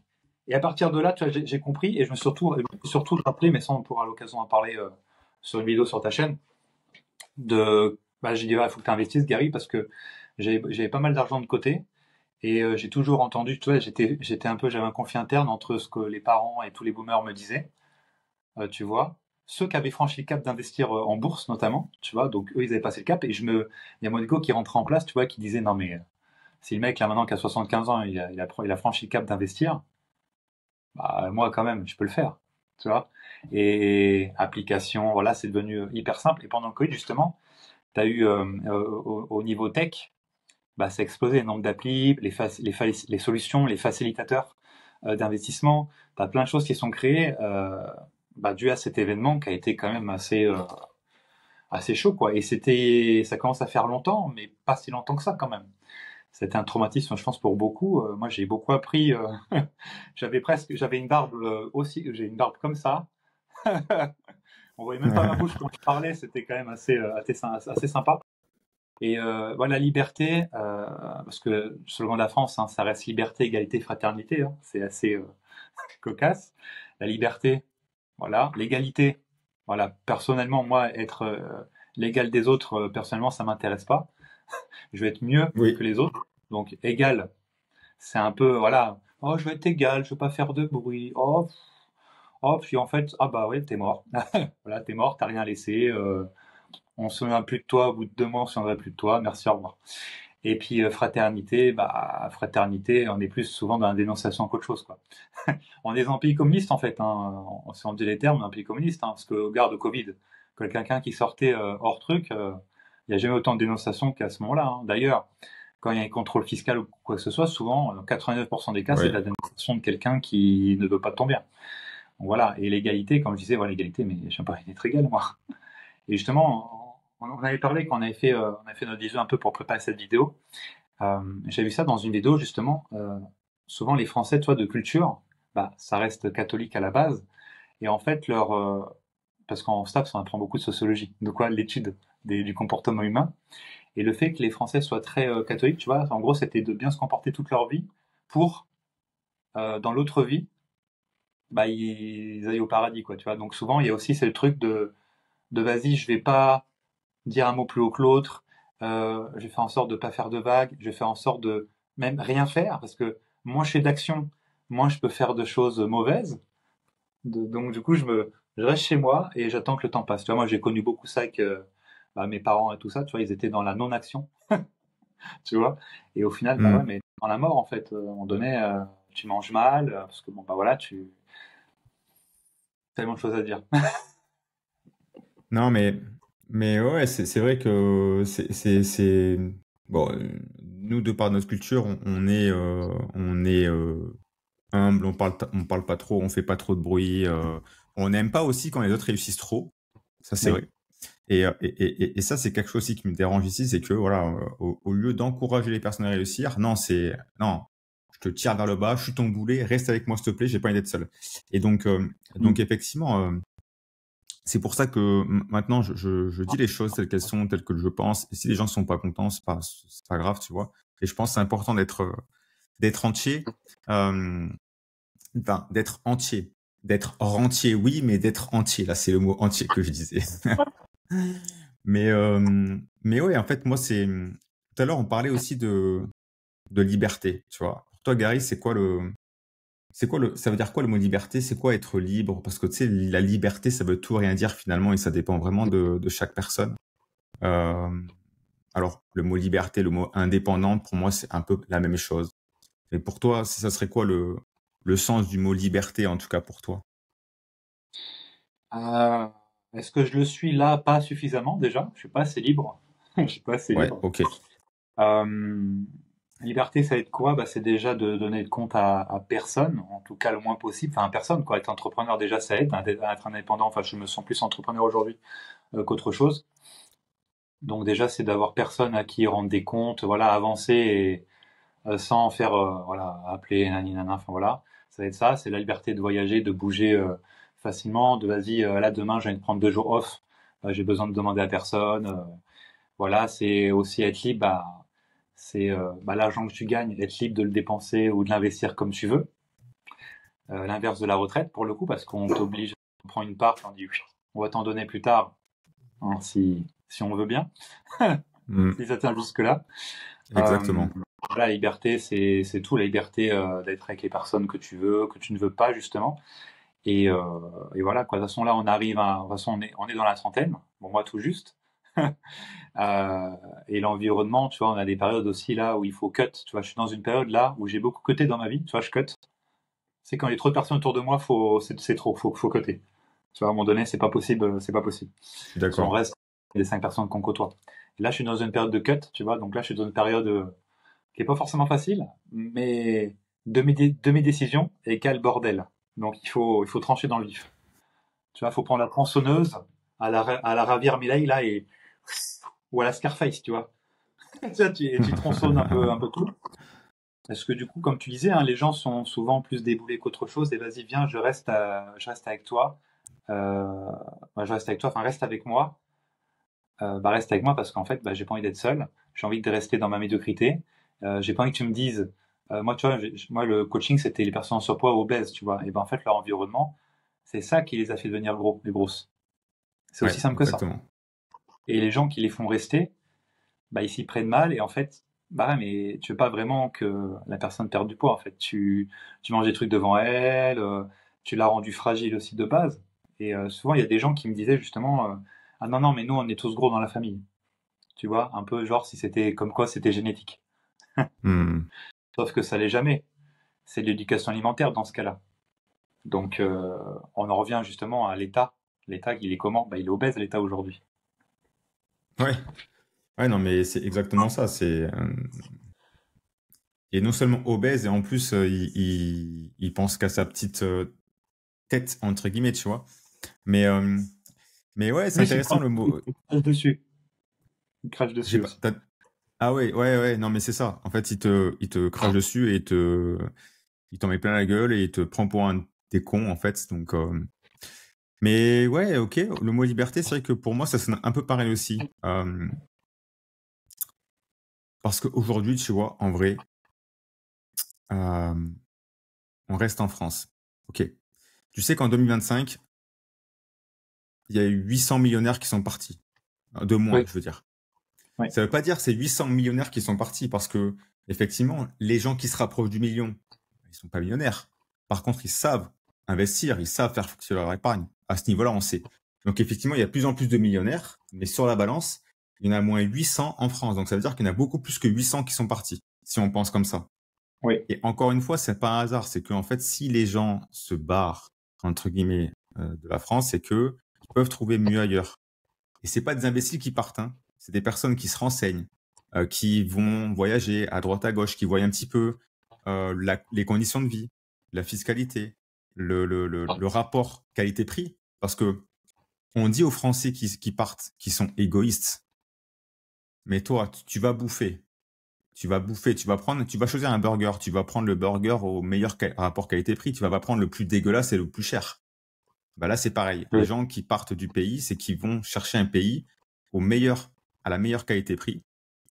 A: Et à partir de là, tu vois, j'ai compris et je me suis surtout rappelé, mais ça on pourra à l'occasion en parler sur une vidéo sur ta chaîne, bah, j'ai dit, il faut que tu investisses, Gary, parce que j'avais pas mal d'argent de côté et j'ai toujours entendu, tu vois, j'avais un conflit interne entre ce que les parents et tous les boomers me disaient, tu vois. Ceux qui avaient franchi le cap d'investir en bourse, notamment, tu vois, donc eux, ils avaient passé le cap et il y a mon ego qui rentrait en place, tu vois, qui disait, non, mais si le mec, là, maintenant, qui a 75 ans, il a franchi le cap d'investir, bah, moi, quand même, je peux le faire, tu vois. Et application, voilà, c'est devenu hyper simple. Et pendant le Covid, justement, tu as eu au niveau tech, bah, c'est explosé. Le nombre d'applis, les solutions, les facilitateurs d'investissement. Tu as plein de choses qui sont créées bah, dû à cet événement qui a été quand même assez chaud, quoi. Et ça commence à faire longtemps, mais pas si longtemps que ça quand même. C'était un traumatisme, je pense, pour beaucoup. Moi, j'ai beaucoup appris. J'avais une barbe aussi, j'ai une barbe comme ça. On voyait même pas ma bouche quand je parlais, c'était quand même assez sympa. Et voilà, la liberté, parce que le slogan de la France, hein, ça reste liberté, égalité, fraternité. Hein, c'est assez cocasse. La liberté, voilà. L'égalité, voilà. Personnellement, moi, être l'égal des autres, personnellement, ça m'intéresse pas. Je vais être mieux
B: Oui,
A: que les autres. Donc, égal, c'est un peu, voilà. Oh, je vais être égal, je veux pas faire de bruit. Oh, puis en fait, ah bah ouais, t'es mort. Voilà, t'es mort, t'as rien laissé. On se souvient plus de toi, au bout de 2 mois, on se souviendrait plus de toi. Merci, au revoir. Et puis fraternité, bah fraternité, on est plus souvent dans la dénonciation qu'autre chose, quoi. On est dans un pays communiste en fait, hein. Si on dit les termes, on est un pays communiste, hein, parce que au garde Covid, que quelqu'un qui sortait hors truc, il n'y a jamais autant de dénonciation qu'à ce moment-là. Hein. D'ailleurs, quand il y a un contrôle fiscal ou quoi que ce soit, souvent, 89% des cas, c'est de
B: oui.
A: la dénonciation de quelqu'un qui ne veut pas de ton bien. Donc voilà, et l'égalité, comme je disais, voilà l'égalité, mais je n'ai pas d'être égal, moi. Et justement, on avait parlé quand on a fait notre visio un peu pour préparer cette vidéo. J'ai vu ça dans une vidéo justement. Souvent les Français, toi, de culture, bah, ça reste catholique à la base. Et en fait, parce qu'en STAPS, on apprend beaucoup de sociologie, de quoi l'étude du comportement humain. Et le fait que les Français soient très catholiques, tu vois, en gros, c'était de bien se comporter toute leur vie pour, dans l'autre vie, bah, ils aillent au paradis, quoi, tu vois. Donc souvent, il y a aussi ce truc de vas-y, je vais pas dire un mot plus haut que l'autre, je vais faire en sorte de pas faire de vagues, je vais faire en sorte de même rien faire, parce que moins je fais d'action, moins je peux faire de choses mauvaises. Donc du coup, je reste chez moi et j'attends que le temps passe. Tu vois, moi j'ai connu beaucoup ça avec bah, mes parents et tout ça, tu vois, ils étaient dans la non-action, tu vois. Et au final, bah ouais,
B: Hmm.
A: mais dans la mort en fait, à un moment donné, tu manges mal, parce que bon bah voilà, tellement de choses à dire.
B: Non, mais ouais, c'est vrai que bon, nous, de par notre culture, on est humble, on parle pas trop, on fait pas trop de bruit, on n'aime pas aussi quand les autres réussissent trop. Ça, c'est
A: Oui.
B: vrai. Et ça, c'est quelque chose aussi qui me dérange ici, c'est que voilà, au lieu d'encourager les personnes à réussir, non, je te tire vers le bas, je suis ton boulet, reste avec moi s'il te plaît, j'ai pas envie d'être seul. Et
A: Mm.
B: donc effectivement, c'est pour ça que maintenant je dis les choses telles qu'elles sont, telles que je pense. Et si les gens sont pas contents, c'est pas grave, tu vois. Et je pense que c'est important d'être entier, euh, enfin d'être entier, d'être rentier, oui, mais d'être entier. Là, c'est le mot entier que je disais. Mais, mais ouais, en fait, moi, tout à l'heure, on parlait aussi de liberté, tu vois. Pour toi, Gary, ça veut dire quoi le mot liberté? C'est quoi être libre? Parce que, tu sais, la liberté, ça veut tout rien dire finalement et ça dépend vraiment de chaque personne. Euh, alors, le mot liberté, le mot indépendant, pour moi, c'est un peu la même chose. Et pour toi, ça serait quoi le sens du mot liberté, en tout cas pour toi?
A: Euh, Est-ce que je le suis là? Pas suffisamment déjà. Je suis pas assez libre. Je suis pas assez
B: Ouais,
A: libre.
B: ok.
A: Euh, Liberté, ça va être quoi? Bah, c'est déjà de donner de compte à personne, en tout cas le moins possible. Enfin, à personne, quoi. Être entrepreneur, déjà, ça aide. Hein, être indépendant, enfin, je me sens plus entrepreneur aujourd'hui qu'autre chose. Donc, déjà, c'est d'avoir personne à qui rendre des comptes, voilà, avancer et sans faire, voilà, appeler, nani, nana, enfin, voilà. Ça va être ça. C'est la liberté de voyager, de bouger facilement, de vas-y, là, demain, je viens de prendre 2 jours off. J'ai besoin de demander à personne. Voilà, c'est aussi être libre. Bah, c'est bah, l'argent que tu gagnes, être libre de le dépenser ou de l'investir comme tu veux. L'inverse de la retraite, pour le coup, parce qu'on t'oblige, on prend une part, on dit oui, on va t'en donner plus tard, hein, si on veut bien,
B: Hmm,
A: si ça tient jusque-là. Euh,
B: exactement.
A: voilà, la liberté, c'est tout, la liberté d'être avec les personnes que tu veux, que tu ne veux pas, justement. Et, euh, et voilà, quoi. De toute façon, là, de toute façon, on est dans la trentaine, bon, moi, tout juste. Euh, et l'environnement, tu vois, on a des périodes aussi là où il faut cut. Tu vois, je suis dans une période là où j'ai beaucoup cuté dans ma vie. Tu vois, je cut. C'est quand il y a trop de personnes autour de moi, c'est trop, faut cutter. Tu vois, à un moment donné, c'est pas possible, c'est pas possible.
B: Je suis
A: Si on
B: d'accord.
A: reste des 5 personnes qu'on côtoie. Et là, je suis dans une période de cut, tu vois, donc là, je suis dans une période. qui est pas forcément facile, mais de mes décisions égale bordel. Donc il faut trancher dans le vif. Tu vois, faut prendre la tronçonneuse à la Javier Milei là et ou à la Scarface, tu vois. Tu vois, tu tronçonnes un peu tout. Parce que du coup, comme tu disais, hein, les gens sont souvent plus déboulés qu'autre chose. Et vas-y, viens, je reste avec toi. Euh, je reste avec toi. Enfin, reste avec moi. Reste avec moi parce qu'en fait, j'ai pas envie d'être seul. J'ai envie de rester dans ma médiocrité. J'ai pas envie que tu me dises. Moi, tu vois, moi, le coaching, c'était les personnes en surpoids ou obèses, tu vois. Et ben, en fait, leur environnement, c'est ça qui les a fait devenir gros et grosses. C'est aussi
B: Ouais,
A: simple que ça.
B: exactement.
A: Et les gens qui les font rester, ils s'y prennent mal et en fait, ouais, mais tu veux pas vraiment que la personne perde du poids en fait. Tu manges des trucs devant elle, tu l'as rendue fragile aussi de base. Et souvent, il y a des gens qui me disaient justement, ah non, non, mais nous, on est tous gros dans la famille. Tu vois, un peu genre si c'était comme quoi c'était génétique.
B: Hmm.
A: Sauf que ça l'est jamais. C'est de l'éducation alimentaire dans ce cas-là. Donc, on en revient justement à l'État. L'État, il est comment? Il est obèse, l'État aujourd'hui.
B: Ouais. Ouais, non, mais c'est exactement ça. Et non seulement obèse, et en plus, il pense qu'à sa petite tête, entre guillemets, tu vois. Mais, euh, mais ouais, c'est
A: Plus il prend
B: intéressant le mot.
A: il crache dessus. Il crache
B: J'ai
A: dessus
B: pas,
A: aussi.
B: Ah ouais, ouais, ouais, non, mais c'est ça. En fait, il te crache dessus et il t'en met plein la gueule et il te prend pour un des cons, en fait. Donc, mais ouais, ok. Le mot liberté, c'est vrai que pour moi, ça sonne un peu pareil aussi. Parce qu'aujourd'hui, tu vois, en vrai, euh, on reste en France. Ok. Tu sais qu'en 2025, il y a eu 800 millionnaires qui sont partis. De moins,
A: Oui,
B: je veux dire.
A: oui,
B: Ça veut pas dire que c'est 800 millionnaires qui sont partis parce que, effectivement, les gens qui se rapprochent du million, ils sont pas millionnaires. Par contre, ils savent investir, ils savent faire fonctionner leur épargne. À ce niveau-là, on sait. Donc, effectivement, il y a de plus en plus de millionnaires, mais sur la balance, il y en a moins 800 en France. Donc, ça veut dire qu'il y en a beaucoup plus que 800 qui sont partis, si on pense comme ça.
A: oui.
B: Et encore une fois, c'est pas un hasard. C'est qu'en fait, si les gens se barrent, entre guillemets, de la France, c'est que ils peuvent trouver mieux ailleurs. Et c'est pas des imbéciles qui partent, hein. C'est des personnes qui se renseignent, qui vont voyager à droite à gauche, qui voient un petit peu les conditions de vie, la fiscalité, le rapport qualité-prix. Parce que on dit aux Français qui partent, qui sont égoïstes, mais toi, tu vas bouffer. Tu vas bouffer, tu vas choisir un burger, tu vas prendre le burger au meilleur rapport qualité-prix, tu vas pas prendre le plus dégueulasse et le plus cher. Bah là, c'est pareil. Les
A: Oui.
B: gens qui partent du pays, c'est qu'ils vont chercher un pays au meilleur, à la meilleure qualité-prix.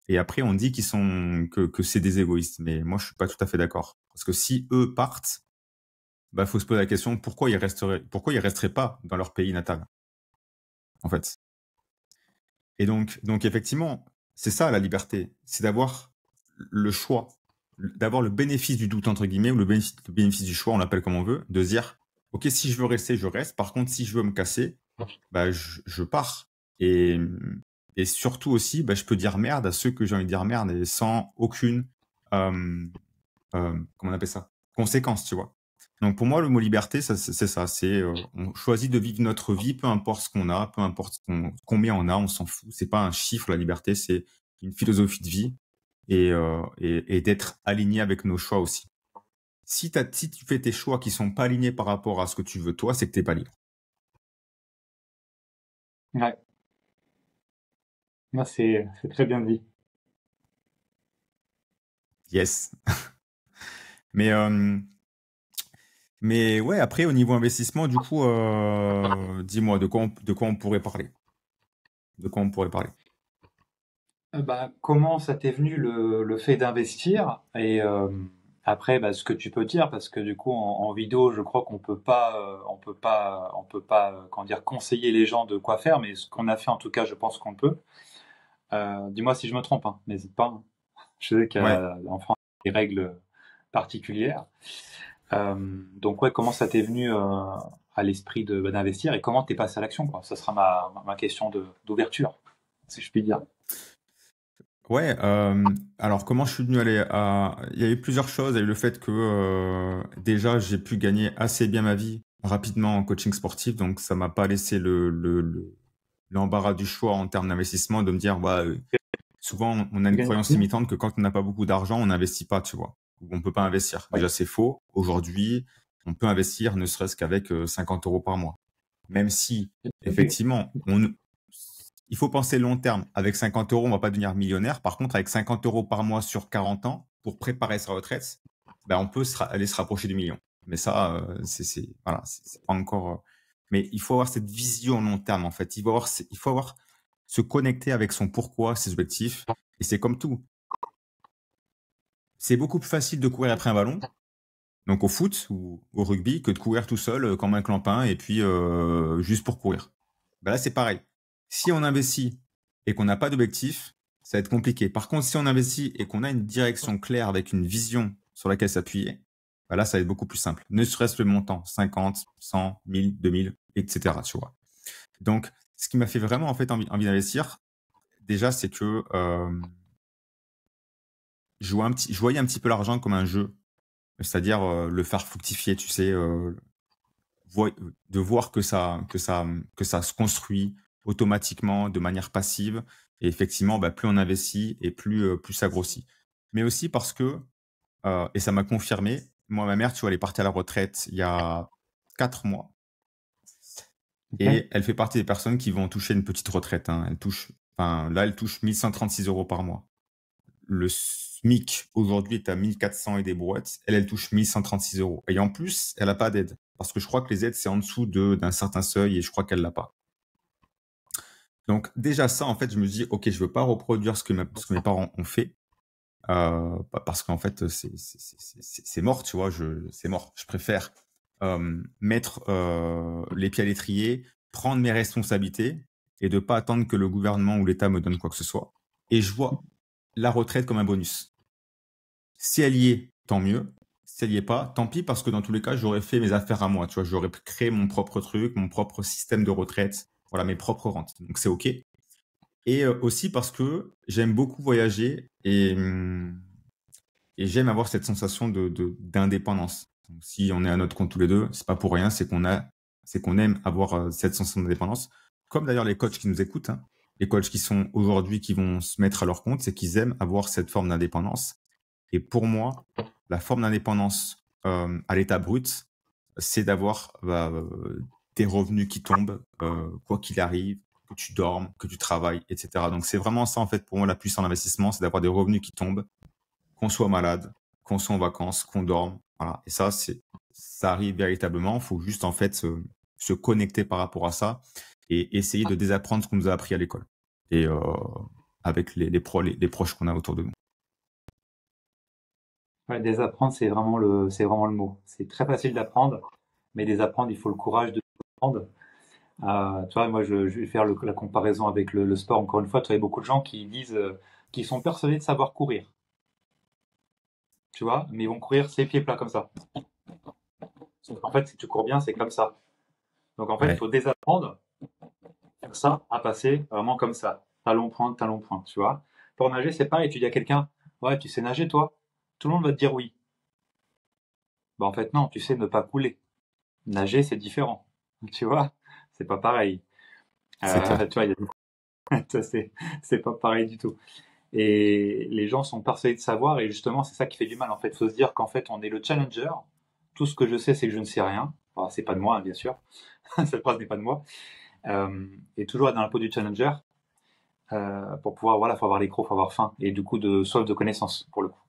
B: Et après, on dit que c'est des égoïstes. Mais moi, je suis pas tout à fait d'accord. Parce que si eux partent, faut se poser la question pourquoi ils resteraient pas dans leur pays natal, en fait. Et donc effectivement, c'est ça la liberté. C'est d'avoir le choix, d'avoir le bénéfice du doute, entre guillemets, ou le bénéfice du choix, on l'appelle comme on veut, de se dire, OK, si je veux rester, je reste. Par contre, si je veux me casser, je pars. Et, et surtout aussi, je peux dire merde à ceux que j'ai envie de dire merde et sans aucune, comment on appelle ça, conséquence, tu vois. Donc pour moi, le mot liberté, c'est ça. C'est on choisit de vivre notre vie, peu importe ce qu'on a, peu importe combien on a, on s'en fout. C'est pas un chiffre, la liberté, c'est une philosophie de vie et d'être aligné avec nos choix aussi. Si tu fais tes choix qui sont pas alignés par rapport à ce que tu veux toi, c'est que t'es pas libre.
A: Ouais. Moi, c'est très bien dit.
B: Yes. Mais mais ouais, après au niveau investissement, du coup, dis-moi de quoi on pourrait parler. De quoi on pourrait parler.
A: Comment ça t'est venu le fait d'investir et après ce que tu peux dire parce que du coup en vidéo je crois qu'on peut pas comment dire conseiller les gens de quoi faire mais ce qu'on a fait en tout cas je pense qu'on peut. Dis-moi si je me trompe, hein, n'hésite pas, hein. Je sais
B: Ouais.
A: qu'en France il y a des règles particulières. Donc ouais, comment ça t'est venu à l'esprit d'investir et comment t'es passé à l'action quoi? Ça sera ma question d'ouverture si je puis dire.
B: Ouais, alors comment je suis venu aller à... Il y a eu plusieurs choses. Il y a eu le fait que déjà j'ai pu gagner assez bien ma vie rapidement en coaching sportif, donc ça m'a pas laissé l'embarras du choix en termes d'investissement, de me dire souvent, on a une croyance limitante que quand on n'a pas beaucoup d'argent, on n'investit pas, tu vois. Ou on peut pas investir.
A: Ouais.
B: Déjà, c'est faux. Aujourd'hui, on peut investir ne serait-ce qu'avec 50 euros par mois. Même si, effectivement, il faut penser long terme. Avec 50 euros, on va pas devenir millionnaire. Par contre, avec 50 euros par mois sur 40 ans, pour préparer sa retraite, ben, on peut aller se rapprocher du million. Mais ça, voilà, c'est pas encore. Mais il faut avoir cette vision long terme, en fait. Il faut avoir se connecter avec son pourquoi, ses objectifs. Et c'est comme tout. C'est beaucoup plus facile de courir après un ballon, donc au foot ou au rugby, que de courir tout seul comme un clampin et puis juste pour courir. Ben là, c'est pareil. Si on investit et qu'on n'a pas d'objectif, ça va être compliqué. Par contre, si on investit et qu'on a une direction claire avec une vision sur laquelle s'appuyer, ben là, ça va être beaucoup plus simple. Ne serait-ce le montant, 50, 100, 1000, 2000, etc. Tu vois. Donc, ce qui m'a fait vraiment en fait envie d'investir, déjà, c'est que je voyais un petit peu l'argent comme un jeu, c'est-à-dire le faire fructifier, tu sais, de voir que ça se construit automatiquement de manière passive. Et effectivement, bah, plus on investit et plus ça grossit. Mais aussi parce que, et ça m'a confirmé, moi, ma mère, tu vois, elle est partie à la retraite il y a 4 mois.
A: Okay.
B: Et elle fait partie des personnes qui vont toucher une petite retraite. Hein. Elle touche 1136 euros par mois. Le SMIC aujourd'hui est à 1400 et des brouettes. Elle touche 1136 euros. Et en plus, elle n'a pas d'aide. Parce que je crois que les aides, c'est en dessous d'un certain seuil et je crois qu'elle l'a pas. Donc, déjà ça, en fait, je me dis, OK, je veux pas reproduire ce que mes parents ont fait. Parce qu'en fait, c'est mort, tu vois, c'est mort. Je préfère mettre les pieds à l'étrier, prendre mes responsabilités et de pas attendre que le gouvernement ou l'État me donne quoi que ce soit. Et je vois la retraite comme un bonus. Si elle y est, tant mieux. Si elle y est pas, tant pis, parce que dans tous les cas, j'aurais fait mes affaires à moi. Tu vois, j'aurais créé mon propre truc, mon propre système de retraite, voilà, mes propres rentes. Donc c'est OK. Et aussi parce que j'aime beaucoup voyager et j'aime avoir cette sensation d'indépendance. Donc, si on est à notre compte tous les deux, c'est pas pour rien, c'est qu'on aime avoir cette sensation d'indépendance. Comme d'ailleurs les coachs qui nous écoutent, hein, les coachs qui sont aujourd'hui, qui vont se mettre à leur compte, c'est qu'ils aiment avoir cette forme d'indépendance. Et pour moi, la forme d'indépendance à l'état brut, c'est d'avoir des revenus qui tombent, quoi qu'il arrive, que tu dormes, que tu travailles, etc. Donc c'est vraiment ça en fait pour moi la puissance d'investissement, c'est d'avoir des revenus qui tombent, qu'on soit malade, qu'on soit en vacances, qu'on dorme. Voilà. Et ça arrive véritablement. Il faut juste en fait se connecter par rapport à ça et essayer de désapprendre ce qu'on nous a appris à l'école et avec les proches qu'on a autour de nous.
A: Ouais, désapprendre, c'est vraiment le mot. C'est très facile d'apprendre, mais désapprendre, il faut le courage de apprendre. Tu vois, moi, je vais faire la comparaison avec le sport. Encore une fois, tu as beaucoup de gens qui disent qu'ils sont persuadés de savoir courir. Tu vois, mais ils vont courir ces pieds plats comme ça. En fait, si tu cours bien, c'est comme ça. Donc, en fait, il faut désapprendre faire ça à passer vraiment comme ça. Talon point, tu vois. Pour nager, c'est pareil. Tu dis à quelqu'un, ouais, tu sais nager, toi? Tout le monde va te dire oui. Bah, en fait, non, tu sais ne pas couler. Nager, c'est différent. Tu vois, c'est pas pareil. Tu vois, ça, c'est pas pareil du tout. Et les gens sont persuadés de savoir, et justement, c'est ça qui fait du mal. En fait, faut se dire qu'en fait, on est le challenger. Tout ce que je sais, c'est que je ne sais rien. Enfin, c'est pas de moi, hein, bien sûr. Cette phrase n'est pas de moi. Et toujours être dans la peau du challenger, pour pouvoir, voilà, faut avoir les crocs, faut avoir faim, et du coup, de soif de connaissances, pour le coup.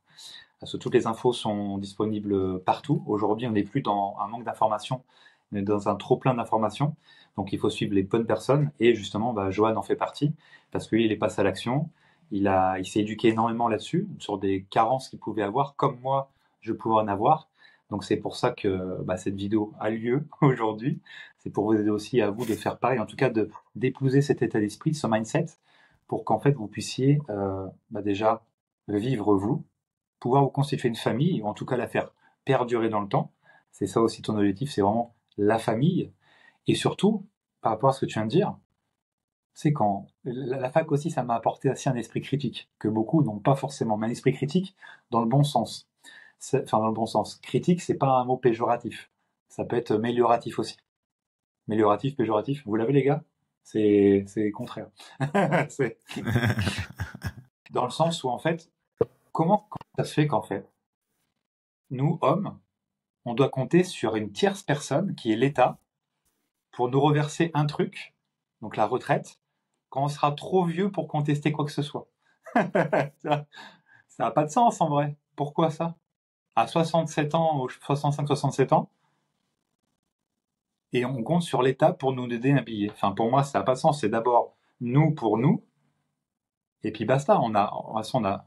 A: Parce que toutes les infos sont disponibles partout. Aujourd'hui, on n'est plus dans un manque d'informations, mais dans un trop plein d'informations. Donc, il faut suivre les bonnes personnes. Et justement, Johan en fait partie, parce que lui, il est passé à l'action. Il s'est éduqué énormément là-dessus, sur des carences qu'il pouvait avoir, comme moi, je pouvais en avoir. Donc, c'est pour ça que cette vidéo a lieu aujourd'hui. C'est pour vous aider aussi à vous de faire pareil, en tout cas d'épouser cet état d'esprit, ce mindset, pour qu'en fait, vous puissiez déjà vivre vous, pouvoir vous constituer une famille, ou en tout cas la faire perdurer dans le temps. C'est ça aussi ton objectif, c'est vraiment la famille. Et surtout, par rapport à ce que tu viens de dire, c'est quand la fac aussi, ça m'a apporté aussi un esprit critique, que beaucoup n'ont pas forcément, mais un esprit critique dans le bon sens. Enfin, dans le bon sens. Critique, c'est pas un mot péjoratif. Ça peut être amélioratif aussi. Amélioratif, péjoratif. Vous l'avez, les gars? C'est contraire. dans le sens où, en fait, comment ça se fait qu'en fait, nous, hommes, on doit compter sur une tierce personne, qui est l'État, pour nous reverser un truc, donc la retraite, quand on sera trop vieux pour contester quoi que ce soit. Ça n'a pas de sens, en vrai. Pourquoi ça? À 67 ans, ou 65-67 ans, et on compte sur l'État pour nous aider à billet. Enfin, pour moi, ça n'a pas de sens. C'est d'abord nous pour nous, et puis basta. On a, de toute façon, on a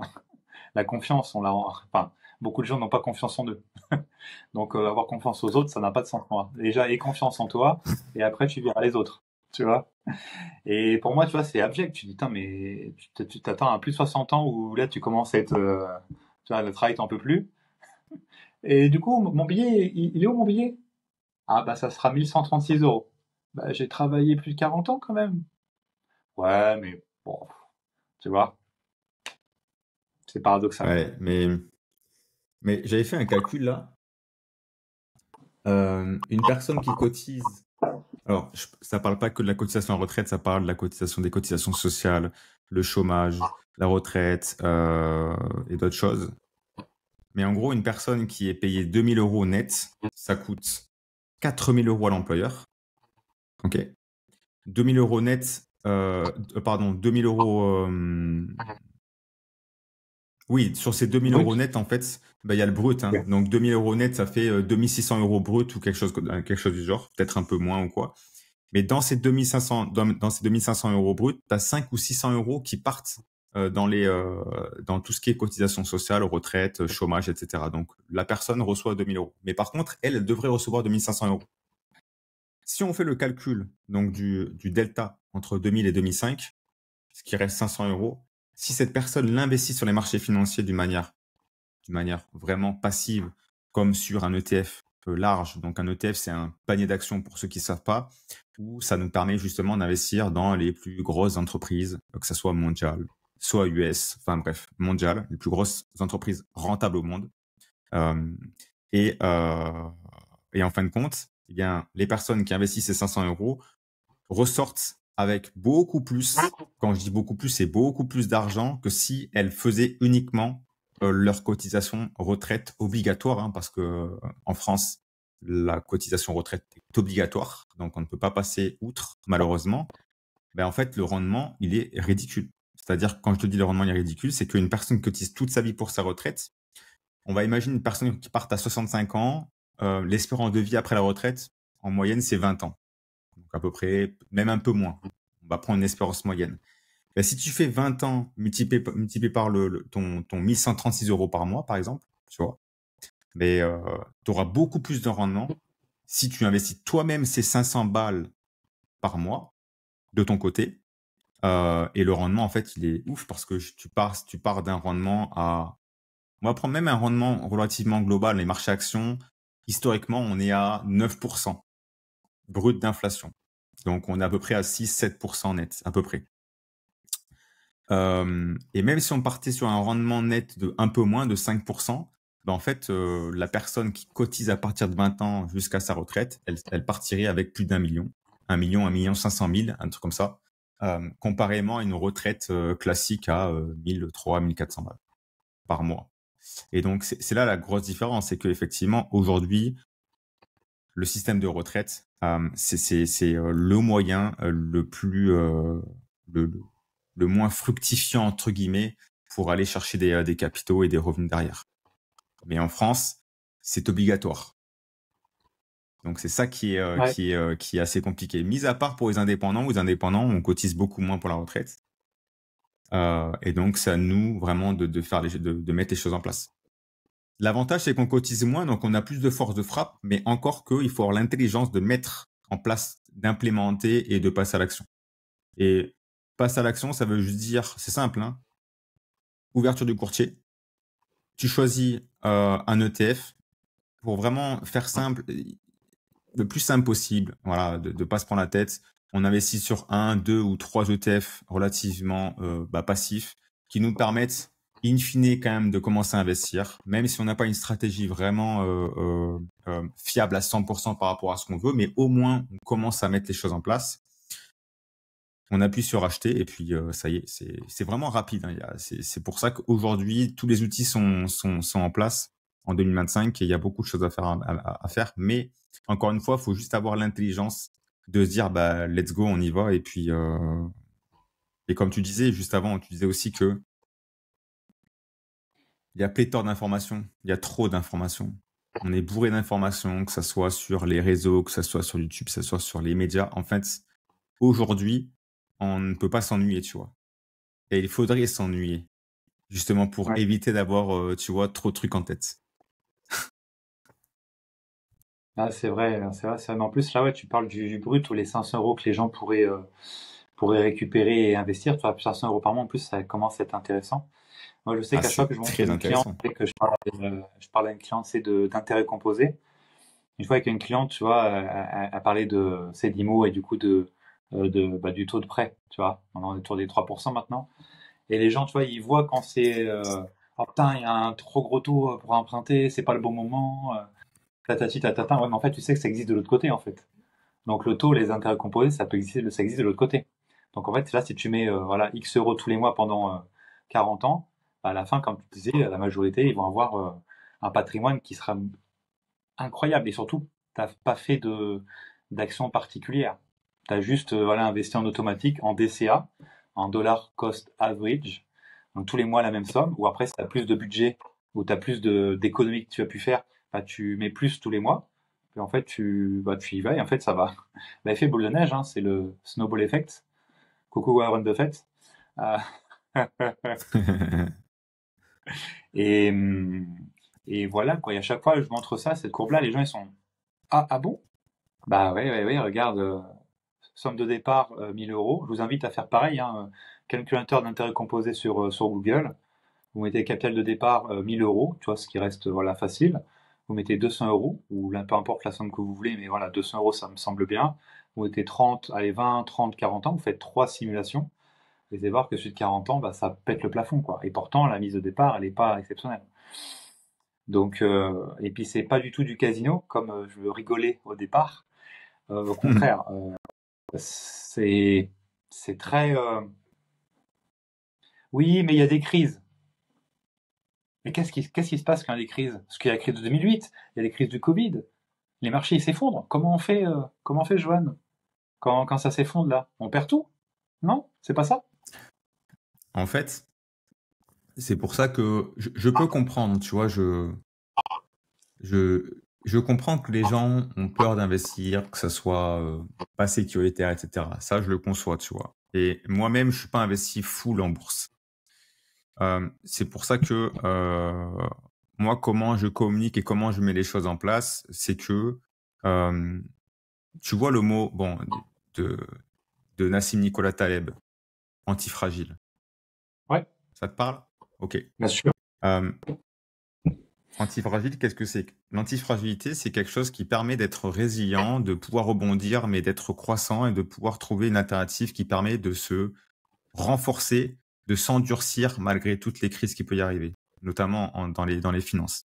A: la confiance. Enfin, beaucoup de gens n'ont pas confiance en eux. Donc, avoir confiance aux autres, ça n'a pas de sens pour moi. Déjà, aie confiance en toi, et après, tu verras les autres. Tu vois? Et pour moi, tu vois, c'est abject. Tu dis, putain, mais tu t'attends à plus de 60 ans où là, tu commences à être, tu vois, le travail t'en peut plus. Et du coup, mon billet, il est où mon billet? Ah, bah, ça sera 1136 euros. Bah, j'ai travaillé plus de 40 ans quand même. Ouais, mais bon, tu vois, c'est paradoxal.
B: Ouais, mais j'avais fait un calcul là. Une personne qui cotise, alors ça parle pas que de la cotisation à retraite, ça parle de la cotisation des cotisations sociales, le chômage, la retraite et d'autres choses. Mais en gros, une personne qui est payée 2000 euros net, ça coûte 4000 euros à l'employeur. Ok. 2000 euros net, pardon, 2000 euros. Oui, sur ces 2000 euros
A: Brut?
B: net, en fait, bah, il y a le brut. Hein.
A: Ok.
B: Donc 2000 euros net, ça fait 2600 euros brut ou quelque chose du genre, peut-être un peu moins ou quoi. Mais dans ces 2500, dans ces 2500 euros bruts, tu as 5 ou 600 euros qui partent dans tout ce qui est cotisation sociale, retraite, chômage, etc. Donc la personne reçoit 2000 euros. Mais par contre, elle devrait recevoir 2500 euros. Si on fait le calcul donc du delta entre 2000 et 2005, ce qui reste 500 euros, si cette personne l'investit sur les marchés financiers d'une manière vraiment passive, comme sur un ETF large. Donc un ETF, c'est un panier d'actions pour ceux qui ne savent pas, où ça nous permet justement d'investir dans les plus grosses entreprises, que ce soit mondiales, soit US, enfin bref, mondiales, les plus grosses entreprises rentables au monde. Euh, et, euh, et en fin de compte, eh bien, les personnes qui investissent ces 500 euros ressortent avec beaucoup plus. Quand je dis beaucoup plus, c'est beaucoup plus d'argent que si elles faisaient uniquement leur cotisation retraite obligatoire, hein, parce que en France, la cotisation retraite est obligatoire, donc on ne peut pas passer outre, malheureusement. Ben en fait, le rendement, il est ridicule. C'est-à-dire, quand je te dis le rendement il est ridicule, c'est qu'une personne cotise toute sa vie pour sa retraite. On va imaginer une personne qui part à 65 ans, l'espérance de vie après la retraite, en moyenne, c'est 20 ans. Donc à peu près, même un peu moins. On va prendre une espérance moyenne. Ben, si tu fais 20 ans multiplié par ton 1136 euros par mois, par exemple, tu vois, mais tu auras beaucoup plus de rendement si tu investis toi-même ces 500 balles par mois de ton côté. Et le rendement, en fait, il est ouf parce que tu pars d'un rendement à... On va prendre même un rendement relativement global. Les marchés actions, historiquement, on est à 9% brut d'inflation. Donc, on est à peu près à 6-7% net, à peu près. Et même si on partait sur un rendement net de un peu moins de 5%, ben en fait, la personne qui cotise à partir de 20 ans jusqu'à sa retraite, elle partirait avec plus d'1 million, 1 million un truc comme ça, comparément à une retraite classique à 1300-1400 balles par mois. Et donc, c'est là la grosse différence, c'est qu'effectivement, aujourd'hui, le système de retraite, c'est le moyen le plus le moins fructifiant entre guillemets pour aller chercher des capitaux et des revenus derrière. Mais en France, c'est obligatoire. Donc c'est ça
A: Ouais.
B: qui est assez compliqué. Mis à part pour les indépendants, on cotise beaucoup moins pour la retraite. Et donc c'est à nous vraiment de mettre les choses en place. L'avantage, c'est qu'on cotise moins, donc on a plus de force de frappe, mais encore qu'il faut avoir l'intelligence de mettre en place, d'implémenter et de passer à l'action. Et passer à l'action, ça veut juste dire, c'est simple, hein, ouverture du courtier. Tu choisis un ETF pour vraiment faire simple, le plus simple possible, voilà, de pas se prendre la tête. On investit sur 1, 2 ou 3 ETF relativement passifs qui nous permettent in fine quand même de commencer à investir, même si on n'a pas une stratégie vraiment fiable à 100% par rapport à ce qu'on veut, mais au moins on commence à mettre les choses en place. On appuie sur acheter et puis ça y est, c'est vraiment rapide. Hein. C'est pour ça qu'aujourd'hui, tous les outils sont en place en 2025 et il y a beaucoup de choses à faire. Mais encore une fois, il faut juste avoir l'intelligence de se dire, bah, let's go, on y va. Et puis, et comme tu disais juste avant, tu disais aussi que il y a pléthore d'informations, il y a trop d'informations. On est bourré d'informations, que ça soit sur les réseaux, que ça soit sur YouTube, que ça soit sur les médias. En fait, aujourd'hui, on ne peut pas s'ennuyer, tu vois. Et il faudrait s'ennuyer, justement pour
A: Ouais.
B: éviter d'avoir, tu vois, trop de trucs en tête.
A: Ah, c'est vrai, c'est vrai, c'est vrai. Mais en plus, là, ouais, tu parles du brut ou les 500 euros que les gens pourraient récupérer et investir. Tu vois, 500 euros par mois, en plus, ça commence à être intéressant. Moi, je sais
B: Ah,
A: qu'à chaque fois que
B: c'est
A: je montre
B: très
A: une cliente,
B: intéressant.
A: et que je parle à une cliente, c'est d'intérêt composé. Une fois avec une cliente, tu vois, elle parlait de Cdimo et du coup du taux de prêt, tu vois. On est autour des 3% maintenant. Et les gens, tu vois, ils voient quand c'est, oh putain, il y a un trop gros taux pour emprunter, c'est pas le bon moment, tatati tatata. Ouais, mais en fait, tu sais que ça existe de l'autre côté, en fait. Donc le taux, les intérêts composés, ça existe de l'autre côté. Donc en fait, là, si tu mets voilà, X euros tous les mois pendant 40 ans, bah, à la fin, comme tu disais, la majorité, ils vont avoir un patrimoine qui sera incroyable. Et surtout, t'as pas fait d'action particulière. Tu as juste voilà, investi en automatique, en DCA, en dollar cost average. Donc tous les mois la même somme. Ou après, si tu as plus de budget, ou tu as plus d'économies que tu as pu faire, bah, tu mets plus tous les mois. Et en fait, tu y vas et en fait, ça va. L'effet boule de neige, hein, c'est le snowball effect. Coucou Warren Buffett. Euh, et, hum, et voilà, quoi. Et à chaque fois, je montre ça, cette courbe-là, les gens, ils sont, ah bon? Bah ouais, ouais, ouais, regarde, somme de départ 1000 euros. Je vous invite à faire pareil, hein, calculateur d'intérêt composé sur Google. Vous mettez capital de départ 1000 euros, tu vois, ce qui reste voilà, facile. Vous mettez 200 euros, ou là, peu importe la somme que vous voulez, mais voilà, 200 euros, ça me semble bien. Vous mettez 30, allez, 20, 30, 40 ans, vous faites trois simulations. Vous allez voir que celui de 40 ans, bah, ça pète le plafond, quoi. Et pourtant, la mise de départ, elle n'est pas exceptionnelle. Donc, et puis c'est pas du tout du casino, comme je rigolais au départ. Au contraire, c'est c'est très oui, mais il y a des crises. Mais qu'est-ce qui se passe quand il y a des crises? Parce qu'il y a la crise de 2008, il y a les crises du Covid. Les marchés ils s'effondrent. Comment on fait, Joanne? Quand ça s'effondre là, on perd tout? Non? C'est pas ça?
B: En fait, c'est pour ça que je peux comprendre, tu vois, je comprends que les gens ont peur d'investir, que ça soit pas sécuritaire, etc. Ça, je le conçois, tu vois. Et moi-même, je suis pas investi full en bourse. C'est pour ça que moi, comment je communique et comment je mets les choses en place, c'est que euh, tu vois le mot bon de, de Nassim Nicolas Taleb, antifragile.
A: Ouais,
B: Ça te parle? Ok.
A: bien sûr.
B: Euh, Antifragile, qu'est-ce que c'est? L'antifragilité, c'est quelque chose qui permet d'être résilient, de pouvoir rebondir, mais d'être croissant et de pouvoir trouver une alternative qui permet de se renforcer, de s'endurcir malgré toutes les crises qui peuvent y arriver, notamment dans les finances.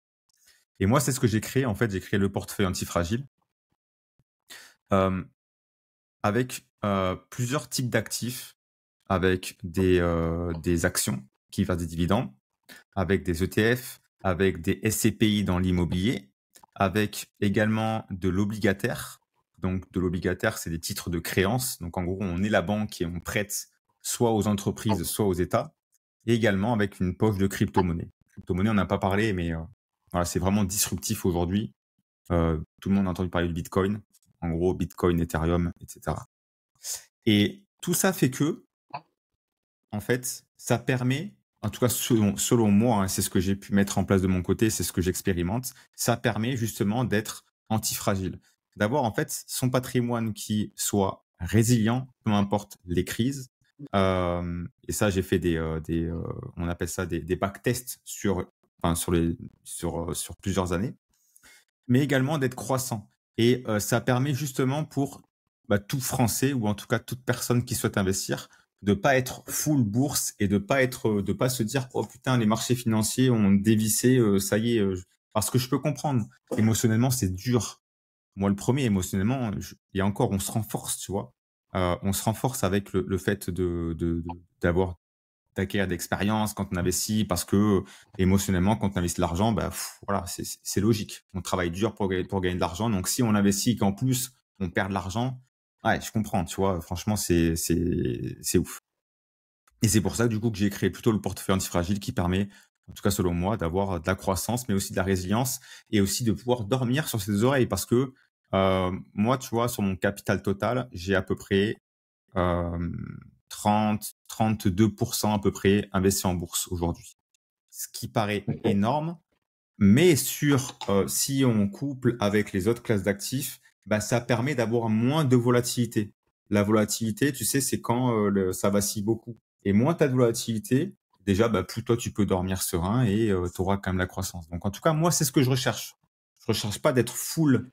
B: Et moi, c'est ce que j'ai créé. En fait, j'ai créé le portefeuille antifragile euh, avec plusieurs types d'actifs, avec des actions qui versent des dividendes, avec des ETF, avec des SCPI dans l'immobilier, avec également de l'obligataire. Donc, de l'obligataire, c'est des titres de créance. Donc, en gros, on est la banque et on prête soit aux entreprises, soit aux États. Et également avec une poche de crypto-monnaie. Crypto-monnaie, on n'a pas parlé, mais voilà, c'est vraiment disruptif aujourd'hui. Tout le monde a entendu parler de Bitcoin. En gros, Bitcoin, Ethereum, etc. Et tout ça fait que, en fait, ça permet, en tout cas selon moi, hein, c'est ce que j'ai pu mettre en place de mon côté, c'est ce que j'expérimente, ça permet justement d'être antifragile. D'avoir en fait son patrimoine qui soit résilient, peu importe les crises. Et ça, j'ai fait on appelle ça des backtests sur plusieurs années, mais également d'être croissant. Et ça permet justement pour tout Français ou en tout cas toute personne qui souhaite investir de pas être full bourse et de pas se dire oh putain les marchés financiers ont dévissé ça y est parce que je peux comprendre émotionnellement c'est dur. Moi le premier émotionnellement et encore on se renforce tu vois on se renforce avec le fait d'acquérir d'expérience quand on investit, parce que émotionnellement, quand on investit de l'argent, bah, voilà, c'est logique. On travaille dur pour gagner de l'argent. Donc, si on investit et qu'en plus, on perd de l'argent, ouais, je comprends, tu vois, franchement, c'est ouf. Et c'est pour ça, du coup, que j'ai créé plutôt le portefeuille antifragile qui permet, en tout cas selon moi, d'avoir de la croissance, mais aussi de la résilience et aussi de pouvoir dormir sur ses oreilles. Parce que moi, tu vois, sur mon capital total, j'ai à peu près 32% à peu près investi en bourse aujourd'hui. Ce qui paraît
A: Ok.
B: énorme, mais si on couple avec les autres classes d'actifs, bah, ça permet d'avoir moins de volatilité. La volatilité, tu sais, c'est quand ça vacille beaucoup. Et moins tu as de volatilité, déjà, bah, plus toi, tu peux dormir serein et tu auras quand même la croissance. Donc, en tout cas, moi, c'est ce que je recherche. Je recherche pas d'être full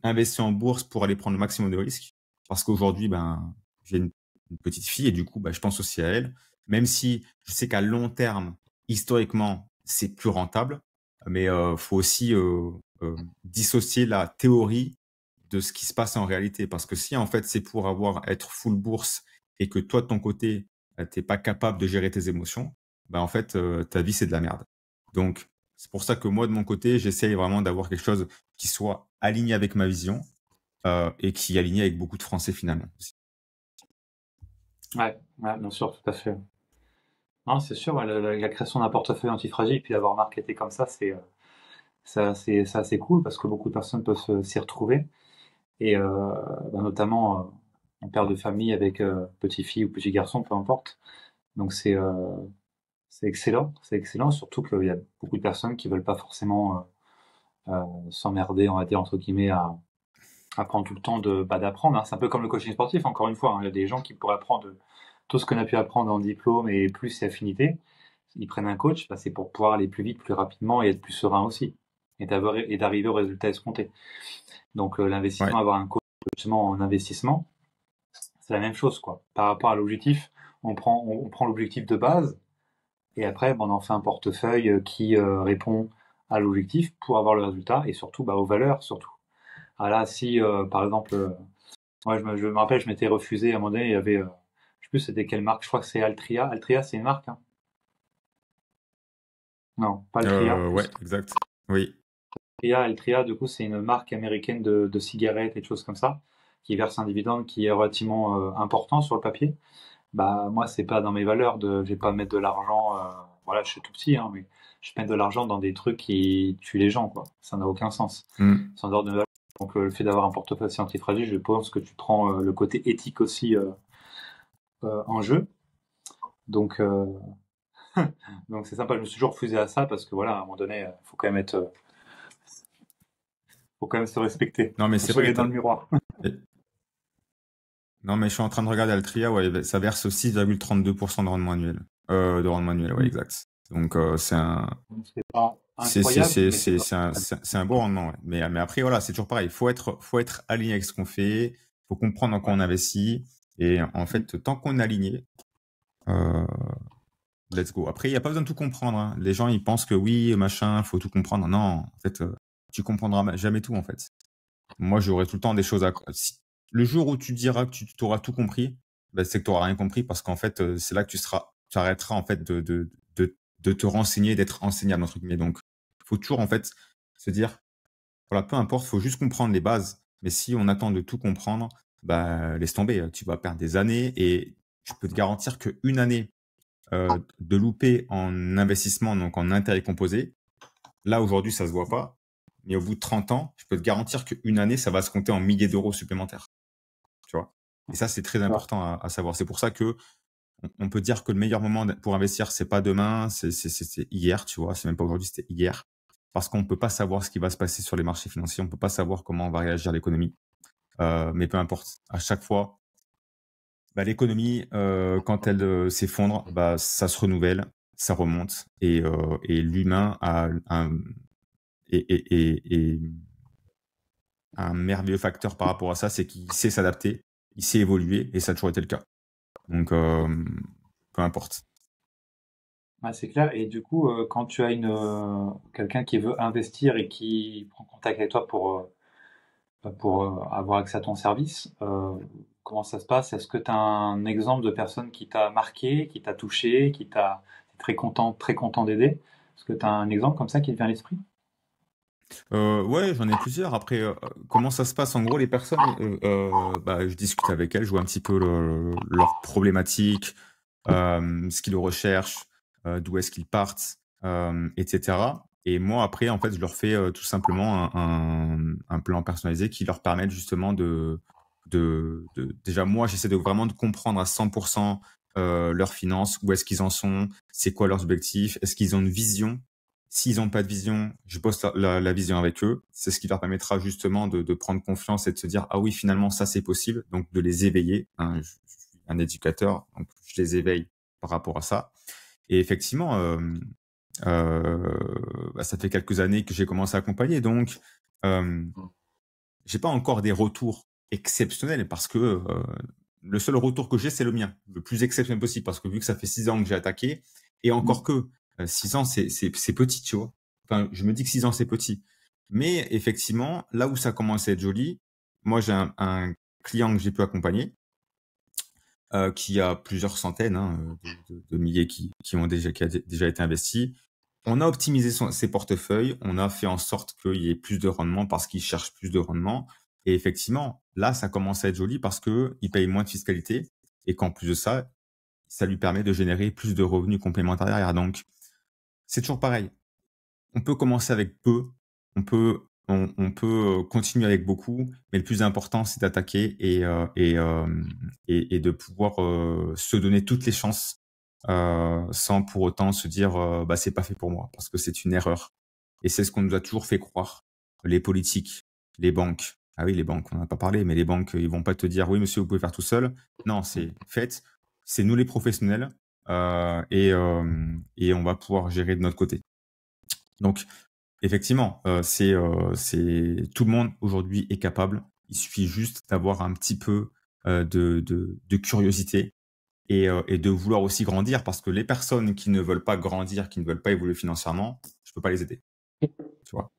B: investi en bourse pour aller prendre le maximum de risques. Parce qu'aujourd'hui, ben, j'ai une petite fille et du coup, bah, je pense aussi à elle. Même si je sais qu'à long terme, historiquement, c'est plus rentable, mais faut aussi dissocier la théorie de ce qui se passe en réalité. Parce que si en fait c'est pour être full bourse et que toi de ton côté t'es pas capable de gérer tes émotions, ben en fait ta vie c'est de la merde. Donc c'est pour ça que moi de mon côté j'essaye vraiment d'avoir quelque chose qui soit aligné avec ma vision et qui est aligné avec beaucoup de Français finalement.
A: Ouais, ouais, bien sûr, tout à fait. Non, c'est sûr, ouais, la création d'un portefeuille antifragile, puis d'avoir marketé comme ça, c'est assez cool parce que beaucoup de personnes peuvent s'y retrouver. Et bah, notamment un père de famille avec petit-fille ou petit garçon, peu importe. Donc c'est excellent, surtout qu'il y a beaucoup de personnes qui veulent pas forcément s'emmerder, on va dire, entre guillemets, à prendre tout le temps d'apprendre, hein. C'est un peu comme le coaching sportif, encore une fois, hein. Il y a des gens qui pourraient apprendre tout ce qu'on a pu apprendre en diplôme et plus et affinité. Ils prennent un coach, bah, c'est pour pouvoir aller plus vite, plus rapidement et être plus serein aussi. Et d'arriver au résultat escompté. Donc
B: Ouais.
A: l'investissement, avoir un coach justement en investissement, c'est la même chose, quoi. Par rapport à l'objectif, on prend l'objectif de base et après, ben, on en fait un portefeuille qui répond à l'objectif pour avoir le résultat et surtout bah, aux valeurs, surtout. Ah là, si par exemple, ouais, je me rappelle, je m'étais refusé à un moment donné, il y avait, je sais plus c'était quelle marque, je crois que c'est Altria. Altria, c'est une marque, hein? Non, pas Altria.
B: Ouais, exact. Oui.
A: Altria, du coup, c'est une marque américaine de cigarettes et de choses comme ça, qui verse un dividende qui est relativement important sur le papier. Bah moi c'est pas dans mes valeurs je vais pas mettre de l'argent voilà je suis tout petit hein, mais je vais mettre de l'argent dans des trucs qui tuent les gens quoi, ça n'a aucun sens.
B: Mm.
A: C'est en dehors de mes valeurs. Donc le fait d'avoir un portefeuille assez antifragile, je pense que tu prends le côté éthique aussi en jeu. Donc donc c'est sympa, je me suis toujours refusé à ça parce que voilà à un moment donné faut quand même se respecter,
B: Non mais
A: faut
B: c'est
A: se
B: vrai.
A: regarder dans le miroir.
B: Non, mais je suis en train de regarder Altria, ouais, ça verse 6,32% de rendement annuel. De rendement annuel, ouais,
A: Mm.
B: exact. Donc,
A: C'est pas incroyable mais c'est pas.
B: c'est un beau rendement, ouais. Mais après, voilà, c'est toujours pareil. Faut être aligné avec ce qu'on fait. Faut comprendre en quoi
A: Ouais.
B: on investit. Et en fait, tant qu'on est aligné, euh, let's go. Après, il n'y a pas besoin de tout comprendre, hein. Les gens, ils pensent que oui, machin, faut tout comprendre. Non, en fait, tu comprendras jamais tout, en fait. Moi, j'aurai tout le temps des choses le jour où tu diras que tu auras tout compris, ben, c'est que tu auras rien compris parce qu'en fait, c'est là que tu arrêteras en fait de te renseigner, d'être enseignable entre guillemets. Donc, faut toujours en fait se dire, voilà, peu importe, faut juste comprendre les bases. Mais si on attend de tout comprendre, bah, laisse tomber, tu vas perdre des années et je peux te garantir qu'une année de louper en investissement, donc en intérêt composé, là, aujourd'hui, ça se voit pas. Mais au bout de 30 ans, je peux te garantir qu'une année, ça va se compter en milliers d'euros supplémentaires. Tu vois. Et ça, c'est très
A: Ouais.
B: important à savoir. C'est pour ça que on peut dire que le meilleur moment pour investir, c'est pas demain, c'est hier, tu vois. C'est même pas aujourd'hui, c'était hier. Parce qu'on peut pas savoir ce qui va se passer sur les marchés financiers. On peut pas savoir comment va réagir l'économie. Mais peu importe. À chaque fois, bah, l'économie, quand elle s'effondre, bah, ça se renouvelle, ça remonte. Et l'humain a et un merveilleux facteur par rapport à ça, c'est qu'il sait s'adapter, il sait évoluer, et ça a toujours été le cas. Donc, peu importe.
A: Ouais, c'est clair. Et du coup, quand tu as quelqu'un qui veut investir et qui prend contact avec toi pour avoir accès à ton service, comment ça se passe? Est-ce que tu as un exemple de personne qui t'a marqué, qui t'a touché, qui t'a très content d'aider? Est-ce que tu as un exemple comme ça qui te vient à l'esprit?
B: Ouais, j'en ai plusieurs. Après, comment ça se passe? En gros, les personnes, bah, je discute avec elles, je vois un petit peu leurs problématiques, ce qu'ils recherchent, d'où est-ce qu'ils partent, etc. Et moi, après, en fait, je leur fais tout simplement un plan personnalisé qui leur permet justement déjà, moi, j'essaie de vraiment de comprendre à 100% leurs finances, où est-ce qu'ils en sont, c'est quoi leurs objectifs, est-ce qu'ils ont une vision. S'ils n'ont pas de vision, je poste la vision avec eux. C'est ce qui leur permettra justement de prendre confiance et de se dire, ah oui, finalement, ça, c'est possible. Donc, de les éveiller. Hein. Je suis un éducateur, donc je les éveille par rapport à ça. Et effectivement, bah, ça fait quelques années que j'ai commencé à accompagner. Donc, euh, j'ai pas encore des retours exceptionnels parce que le seul retour que j'ai, c'est le mien. Le plus exceptionnel possible parce que vu que ça fait 6 ans que j'ai attaqué, et encore que 6 ans, c'est petit, tu vois. Enfin, je me dis que 6 ans, c'est petit. Mais effectivement, là où ça commence à être joli, moi, j'ai un client que j'ai pu accompagner qui a plusieurs centaines de milliers qui a déjà été investis. On a optimisé ses portefeuilles, on a fait en sorte qu'il y ait plus de rendement parce qu'il cherche plus de rendement. Et effectivement, là, ça commence à être joli parce que il paye moins de fiscalité et qu'en plus de ça, ça lui permet de générer plus de revenus complémentaires derrière. Donc, c'est toujours pareil. On peut commencer avec peu, on peut continuer avec beaucoup, mais le plus important, c'est d'attaquer et de pouvoir se donner toutes les chances sans pour autant se dire bah c'est pas fait pour moi parce que c'est une erreur. Et c'est ce qu'on nous a toujours fait croire. Les politiques, les banques. Ah oui, les banques, on n'en a pas parlé, mais les banques, ils vont pas te dire oui monsieur, vous pouvez faire tout seul. Non, c'est fait. C'est nous les professionnels et on va pouvoir gérer de notre côté. Donc effectivement, c'est tout le monde aujourd'hui est capable. Il suffit juste d'avoir un petit peu de curiosité et de vouloir aussi grandir parce que les personnes qui ne veulent pas grandir, qui ne veulent pas évoluer financièrement, je peux pas les aider, tu vois.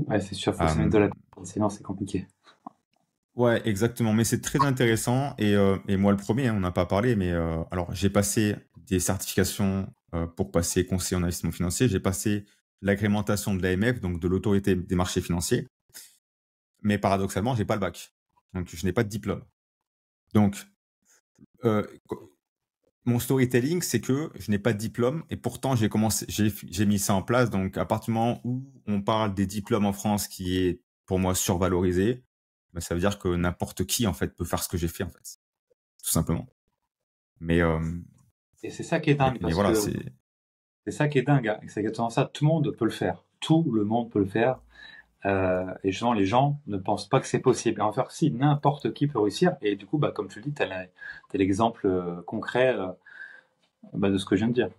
A: Ouais, c'est sûr, faut se mettre de
B: Euh,
A: la sinon c'est compliqué.
B: ouais, exactement. Mais c'est très intéressant et moi le premier, hein, on n'a pas parlé, mais alors j'ai passé des certifications pour passer conseiller en investissement financier. J'ai passé l'agrémentation de l'AMF, donc de l'autorité des marchés financiers. Mais paradoxalement, j'ai pas le bac. Donc, je n'ai pas de diplôme. Donc, euh, mon storytelling, c'est que je n'ai pas de diplôme et pourtant j'ai mis ça en place. Donc, à partir du moment où on parle des diplômes en France qui est pour moi survalorisé, ben, ça veut dire que n'importe qui en fait peut faire ce que j'ai fait en fait, tout simplement. Mais
A: Et c'est ça qui est
B: mais,
A: dingue
B: mais
A: parce
B: voilà,
A: que
B: c'est
A: c'est ça qui est dingue, hein. C'est exactement ça. Tout le monde peut le faire. Tout le monde peut le faire. Et justement, les gens ne pensent pas que c'est possible. Et en fait, si, n'importe qui peut réussir. Et du coup, bah, comme tu le dis, tu as l'exemple concret bah, de ce que je viens de dire.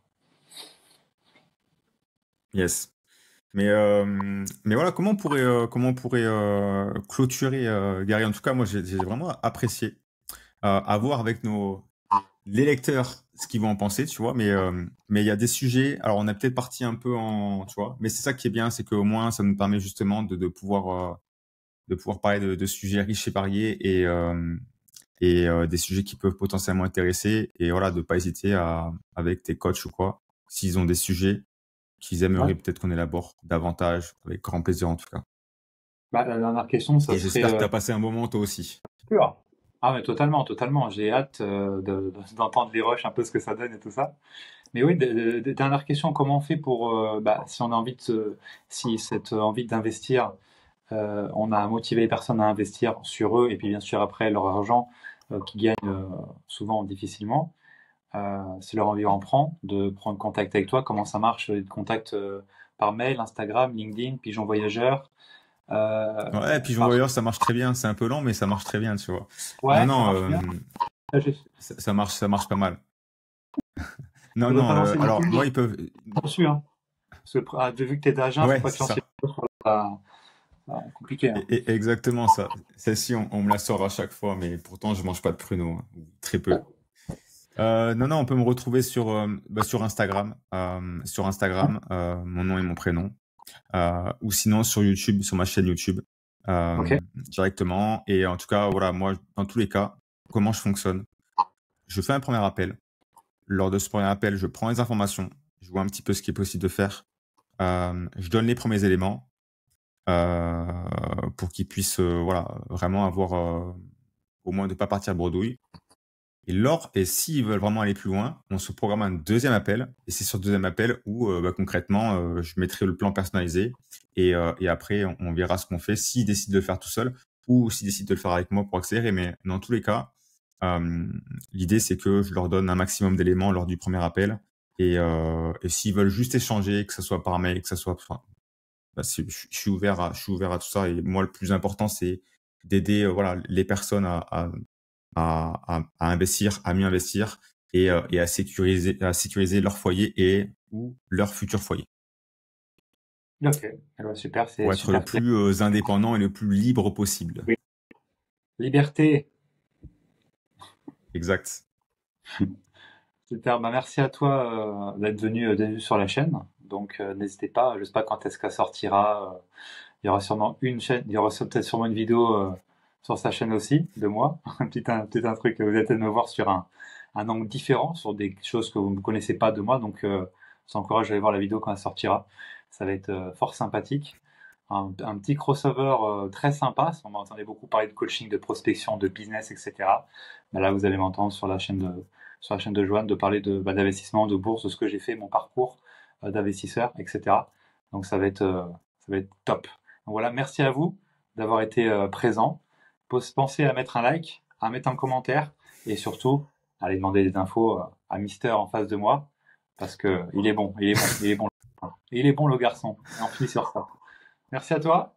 B: yes. Mais voilà, comment on pourrait clôturer Gary. En tout cas, moi j'ai vraiment apprécié à voir avec les lecteurs ce qu'ils vont en penser, tu vois. Mais il y a des sujets. Alors on est peut-être parti un peu tu vois. Mais c'est ça qui est bien, c'est qu'au moins ça nous permet justement de pouvoir parler de sujets riches et variés et des sujets qui peuvent potentiellement intéresser et voilà de pas hésiter avec tes coachs ou quoi s'ils ont des sujets qu'ils
A: Ouais.
B: aimeraient peut-être qu'on élabore davantage, avec grand plaisir en tout cas.
A: Bah, la dernière question, ça
B: Et
A: serait
B: j'espère que tu as passé un bon moment toi aussi.
A: sûr. Ah, mais totalement, totalement. J'ai hâte d'entendre les rushs, un peu ce que ça donne et tout ça. Mais oui, dernière question, comment on fait pour, bah, si on a envie si cette envie d'investir, on a motivé les personnes à investir sur eux et puis bien sûr après leur argent qu'ils gagnent souvent difficilement. Si leur envie en prend, de prendre contact avec toi, comment ça marche? Ils te contactent par mail, Instagram, LinkedIn, Pigeon Voyageur.
B: Ouais, Pigeon
A: Par...
B: Warrior, ça marche très bien. C'est un peu lent, mais ça marche très bien, tu vois. Non,
A: Ouais, ça
B: non,
A: marche bien. Ça,
B: ça marche pas mal. Non,
A: faudrait
B: non,
A: pas lancer une
B: alors,
A: pub
B: moi, ils peuvent.
A: dessus, hein. Parce que vu que t'es d'agent, faut
B: Ouais,
A: pas te
B: c'est
A: lancer
B: ça.
A: une pub sur compliqué, hein.
B: Exactement ça. Celle-ci, on me la sort à chaque fois, mais pourtant, je mange pas de pruneaux, hein, ou très peu. Non, non, on peut me retrouver sur Instagram. Sur Instagram, mon nom et mon prénom. Ou sinon sur YouTube, sur ma chaîne YouTube
A: Ok.
B: directement. Et en tout cas, voilà, moi, dans tous les cas, comment je fonctionne. Je fais un premier appel. Lors de ce premier appel, je prends les informations, je vois un petit peu ce qui est possible de faire. Je donne les premiers éléments pour qu'ils puissent voilà, vraiment avoir au moins de ne pas partir bredouille. Et s'ils veulent vraiment aller plus loin, on se programme un deuxième appel. Et c'est sur le deuxième appel où concrètement, je mettrai le plan personnalisé. Et après, on verra ce qu'on fait s'ils décident de le faire tout seul ou s'ils décident de le faire avec moi pour accélérer. Mais dans tous les cas, l'idée, c'est que je leur donne un maximum d'éléments lors du premier appel. Et s'ils veulent juste échanger, que ce soit par mail, que ce soit... je suis ouvert à tout ça. Et moi, le plus important, c'est d'aider voilà, les personnes à investir, à mieux investir et à sécuriser leur foyer ou leur futur foyer.
A: Ok, super, c'est
B: Pour être le
A: super clair.
B: plus indépendant et le plus libre possible.
A: Oui. Liberté.
B: Exact.
A: Super, merci à toi d'être venu sur la chaîne. Donc n'hésitez pas, je sais pas quand est-ce qu'elle sortira. Il y aura sûrement une chaîne, il y aura peut-être sûrement une vidéo sur sa chaîne aussi de moi. Peut-être un truc que vous allez peut-être me voir sur un angle différent, sur des choses que vous ne connaissez pas de moi. Donc je vous encourage à aller voir la vidéo quand elle sortira. Ça va être fort sympathique. Un petit crossover très sympa. On m'entendait beaucoup parler de coaching, de prospection, de business, etc. Mais là, vous allez m'entendre sur la chaîne de Joanne, de parler d'investissement, de bourse, de ce que j'ai fait, mon parcours d'investisseur, etc. Donc ça va être top. Donc voilà, merci à vous d'avoir été présent. Pensez à mettre un like, à mettre un commentaire et surtout, allez demander des infos à Mister en face de moi parce que il est bon, il est bon, il est bon. Il est bon le garçon. Et on finit sur ça. Merci à toi.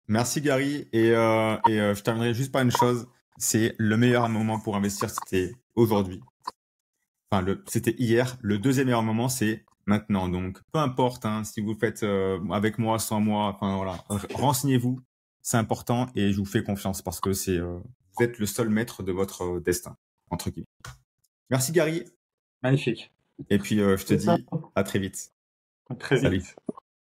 B: Merci Gary. Et je terminerai juste par une chose. C'est le meilleur moment pour investir, c'était aujourd'hui. Enfin, c'était hier. Le deuxième meilleur moment, c'est maintenant. Donc, peu importe si vous le faites avec moi, sans moi. Enfin voilà, renseignez-vous. C'est important et je vous fais confiance parce que vous êtes le seul maître de votre destin entre guillemets. Merci Gary.
A: Magnifique.
B: Et puis je te dis à très vite.
A: Très
B: Salut.
A: vite.